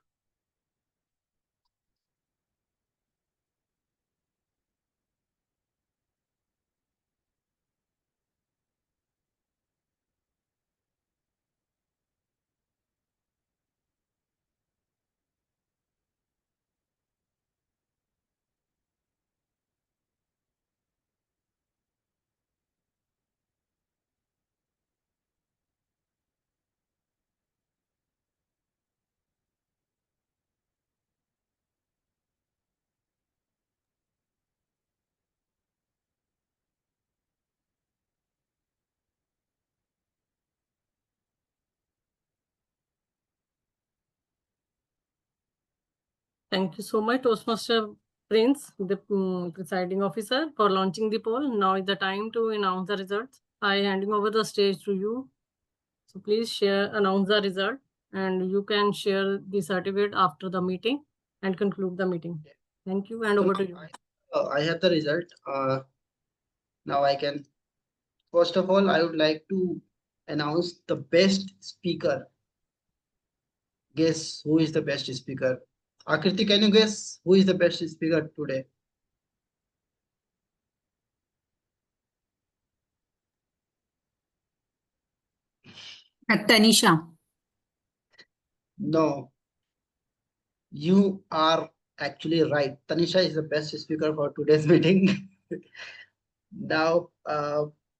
Thank you so much, Toastmaster Prince, the presiding officer, for launching the poll. Now is the time to announce the results. I handing over the stage to you. So please announce the result, and you can share the certificate after the meeting and conclude the meeting. Thank you, and over to you. I have the result. Now I can. First of all, I would like to announce the best speaker. Guess who is the best speaker? Akriti, can you guess who is the best speaker today? Tanisha. No. You are actually right. Tanisha is the best speaker for today's meeting. Now,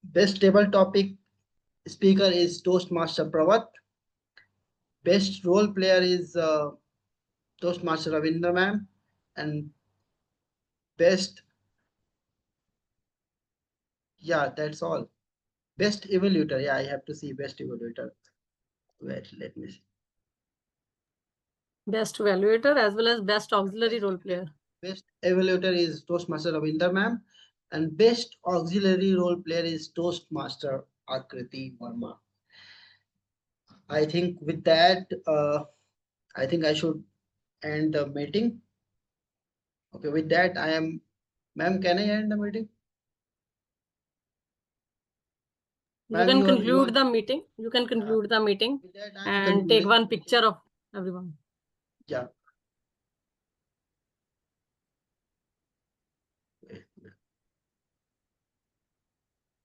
best table topic speaker is Toastmaster Pravat. Best role player is Toastmaster Ravinder ma'am. And best, yeah, that's all. Best evaluator, yeah, I have to see best evaluator. Wait, let me see. Best evaluator as well as best auxiliary role player. Best evaluator is Toastmaster Ravinder ma'am. And best auxiliary role player is Toastmaster Akriti Verma. I think with that, I think I should end the meeting. Okay, with that, ma'am, can I end the meeting? You can conclude the meeting. You can conclude the meeting and take one picture of everyone. Yeah.